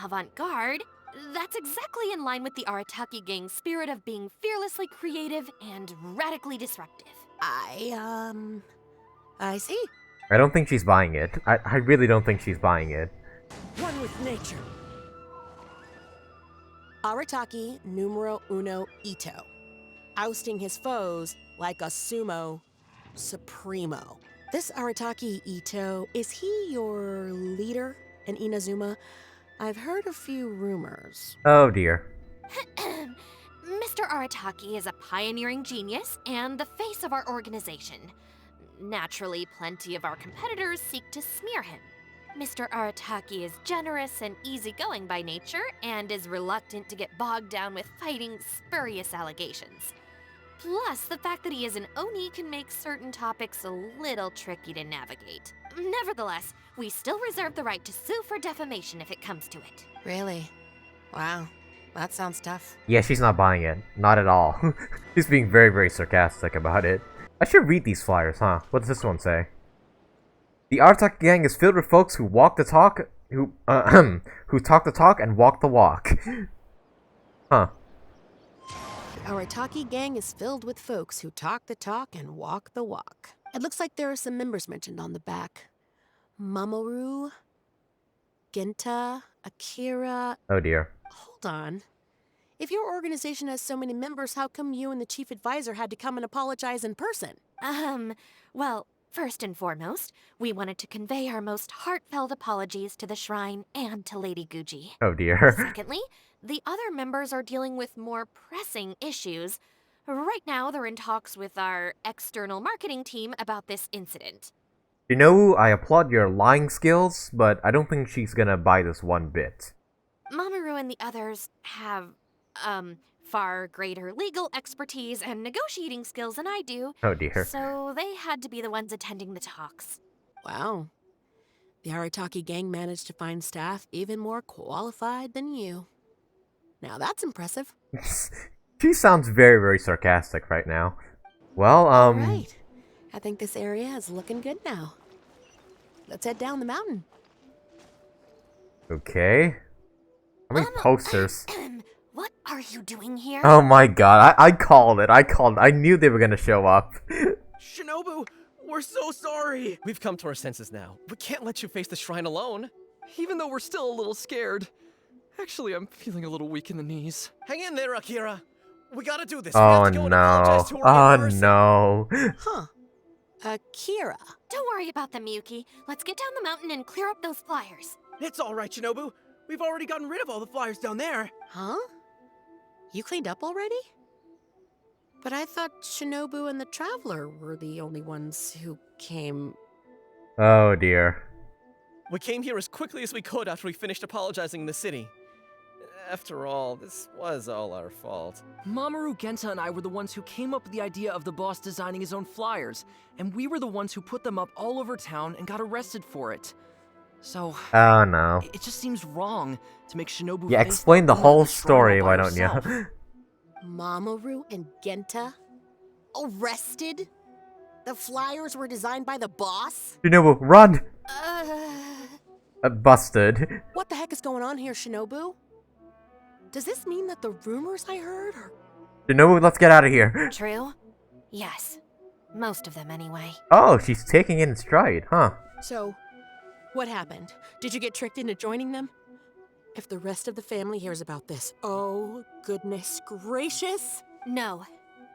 avant-garde, that's exactly in line with the Arataki Gang's spirit of being fearlessly creative and radically disruptive. I see. I don't think she's buying it. I really don't think she's buying it. One with nature. Arataki numero uno Itto. Ousting his foes like a sumo supremo. This Arataki Itto, is he your leader in Inazuma? I've heard a few rumors. Oh dear. Mr. Arataki is a pioneering genius and the face of our organization. Naturally, plenty of our competitors seek to smear him. Mr. Arataki is generous and easygoing by nature and is reluctant to get bogged down with fighting spurious allegations. Plus, the fact that he is an Oni can make certain topics a little tricky to navigate. Nevertheless, we still reserve the right to sue for defamation if it comes to it. Really? Wow, that sounds tough. Yeah, she's not buying it. Not at all. She's being very, very sarcastic about it. I should read these flyers, huh? What does this one say? The Arataki Gang is filled with folks who walk the talk, who talk the talk and walk the walk. Huh. The Arataki Gang is filled with folks who talk the talk and walk the walk. It looks like there are some members mentioned on the back. Mamoru, Genta, Akira... Oh dear. Hold on. If your organization has so many members, how come you and the chief advisor had to come and apologize in person? Well, first and foremost, we wanted to convey our most heartfelt apologies to the shrine and to Lady Guji. Oh dear. Secondly, the other members are dealing with more pressing issues. Right now, they're in talks with our external marketing team about this incident. You know, I applaud your lying skills, but I don't think she's gonna buy this one bit. Mamoru and the others have, far greater legal expertise and negotiating skills than I do. Oh dear. So they had to be the ones attending the talks. Wow. The Arataki Gang managed to find staff even more qualified than you. Now that's impressive. She sounds very, very sarcastic right now. Well, Alright. I think this area is looking good now. Let's head down the mountain. Okay. How many posters? What are you doing here? Oh my god, I called it. I knew they were gonna show up. Shinobu, we're so sorry. We've come to our senses now. We can't let you face the shrine alone. Even though we're still a little scared. Actually, I'm feeling a little weak in the knees. Hang in there, Akira. We gotta do this. Oh we have to go and no. apologize to Oh her in person. no. Huh. Akira. Don't worry about them, Yuki. Let's get down the mountain and clear up those flyers. It's all right, Shinobu. We've already gotten rid of all the flyers down there. Huh? You cleaned up already? But I thought Shinobu and the Traveler were the only ones who came... Oh dear. We came here as quickly as we could after we finished apologizing in the city. After all, this was all our fault. Mamoru, Genta, and I were the ones who came up with the idea of the boss designing his own flyers, and we were the ones who put them up all over town and got arrested for it. So... Oh no. It just seems wrong to make Shinobu Yeah, face explain the the whole shrine story, all why by don't you? herself. Mamoru and Genta? Arrested? The flyers were designed by the boss? Shinobu, run! Busted. What the heck is going on here, Shinobu? Does this mean that the rumors I heard are... Shinobu, let's get out of here. True? Yes. Most of them, anyway. Oh, she's taking it in stride, huh? So, what happened? Did you get tricked into joining them? If the rest of the family hears about this, oh, goodness gracious. No.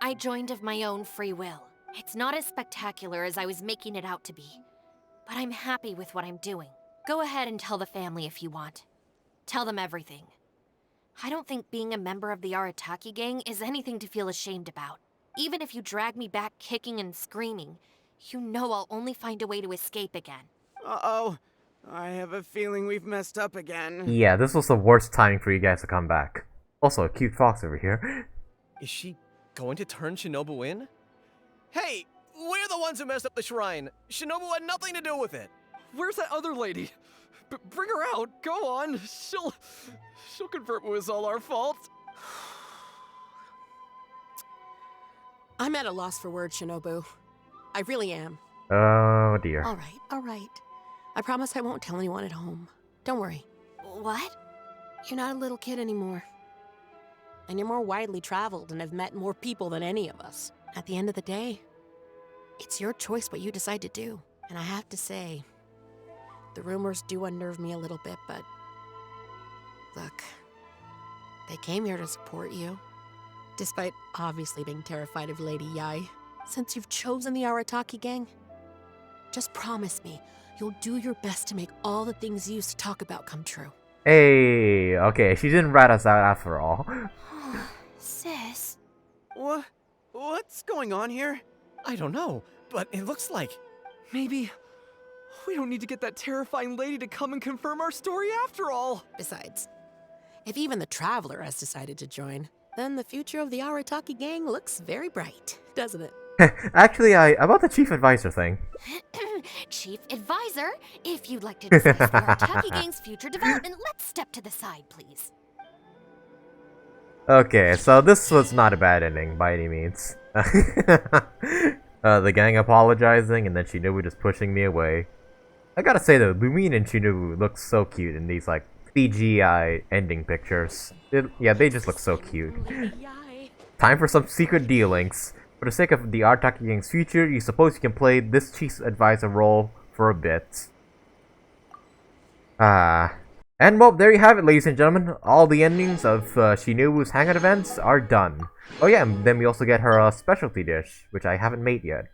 I joined of my own free will. It's not as spectacular as I was making it out to be. But I'm happy with what I'm doing. Go ahead and tell the family if you want. Tell them everything. I don't think being a member of the Arataki Gang is anything to feel ashamed about. Even if you drag me back kicking and screaming, you know I'll only find a way to escape again. Uh-oh. I have a feeling we've messed up again. Yeah, this was the worst timing for you guys to come back. Also, a cute fox over here. Is she going to turn Shinobu in? Hey, we're the ones who messed up the shrine. Shinobu had nothing to do with it. Where's that other lady? Bring her out. Go on. She'll convert it was all our fault. I'm at a loss for words, Shinobu. I really am. Oh dear. All right. I promise I won't tell anyone at home. Don't worry. What? You're not a little kid anymore. And you're more widely traveled and have met more people than any of us. At the end of the day, it's your choice what you decide to do. And I have to say, the rumors do unnerve me a little bit, but... Look, they came here to support you. Despite obviously being terrified of Lady Yai. Since you've chosen the Arataki Gang, just promise me you'll do your best to make all the things you used to talk about come true. Hey, okay, she didn't rat us out after all. Sis. What's going on here? I don't know, but it looks like... Maybe we don't need to get that terrifying lady to come and confirm our story after all. Besides, if even the Traveler has decided to join, then the future of the Arataki Gang looks very bright, doesn't it? Actually, about the chief advisor thing. Chief Advisor, if you'd like to discuss the Arataki Gang's future development, let's step to the side, please. Okay, so this was not a bad ending by any means. The gang apologizing and then Shinobu just pushing me away. I gotta say though, Lumine and Shinobu look so cute in these like CGI ending pictures. Yeah, they just look so cute. Time for some secret dealings. For the sake of the Arataki Gang's future, you suppose you can play this chief advisor role for a bit. And well, there you have it, ladies and gentlemen. All the endings of Shinobu's Hangout events are done. Oh yeah, and then we also get her specialty dish, which I haven't made yet.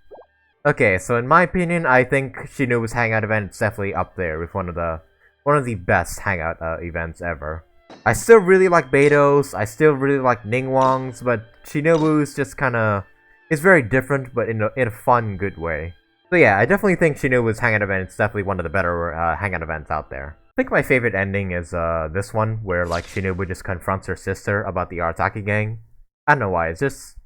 Okay, so in my opinion, I think Shinobu's Hangout event is definitely up there with one of the best Hangout events ever. I still really like Beto's, I still really like Ningguang's, but Shinobu's just kinda... It's very different, but in a fun, good way. So yeah, I definitely think Shinobu's Hangout event is definitely one of the better Hangout events out there. I think my favorite ending is this one, where like Shinobu just confronts her sister about the Arataki Gang. I don't know why, it's just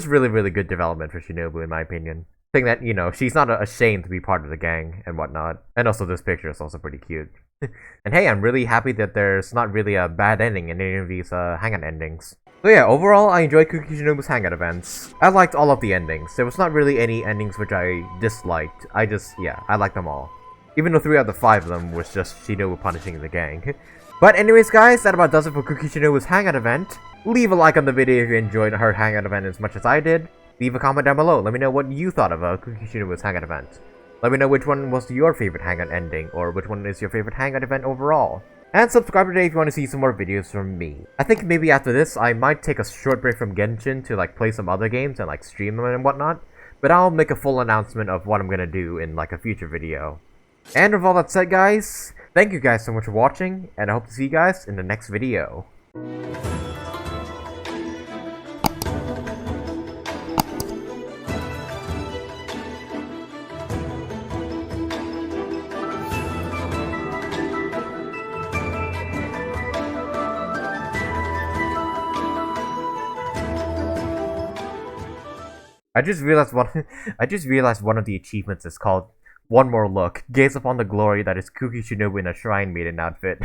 really, really good development for Shinobu in my opinion. saying that, you know, she's not ashamed to be part of the gang and whatnot. And also this picture is also pretty cute. And hey, I'm really happy that there's not really a bad ending in any of these Hangout endings. So yeah, overall, I enjoyed Kuki Shinobu's Hangout events. I liked all of the endings. There was not really any endings which I disliked. I liked them all. Even though 3 out of the 5 of them was just Shinobu punishing the gang. But anyways guys, that about does it for Kuki Shinobu's Hangout event. Leave a like on the video if you enjoyed her Hangout event as much as I did. Leave a comment down below, let me know what you thought of Kuki Shinobu's Hangout event. Let me know which one was your favorite Hangout ending, or which one is your favorite Hangout event overall. And subscribe today if you want to see some more videos from me. I think maybe after this, I might take a short break from Genshin to like play some other games and like stream them and whatnot. But I'll make a full announcement of what I'm gonna do in like a future video. And with all that said guys, thank you guys so much for watching, and I hope to see you guys in the next video. I just realized one of the achievements is called One More Look. Gaze upon the glory that is Kuki Shinobu in a Shrine Maiden outfit.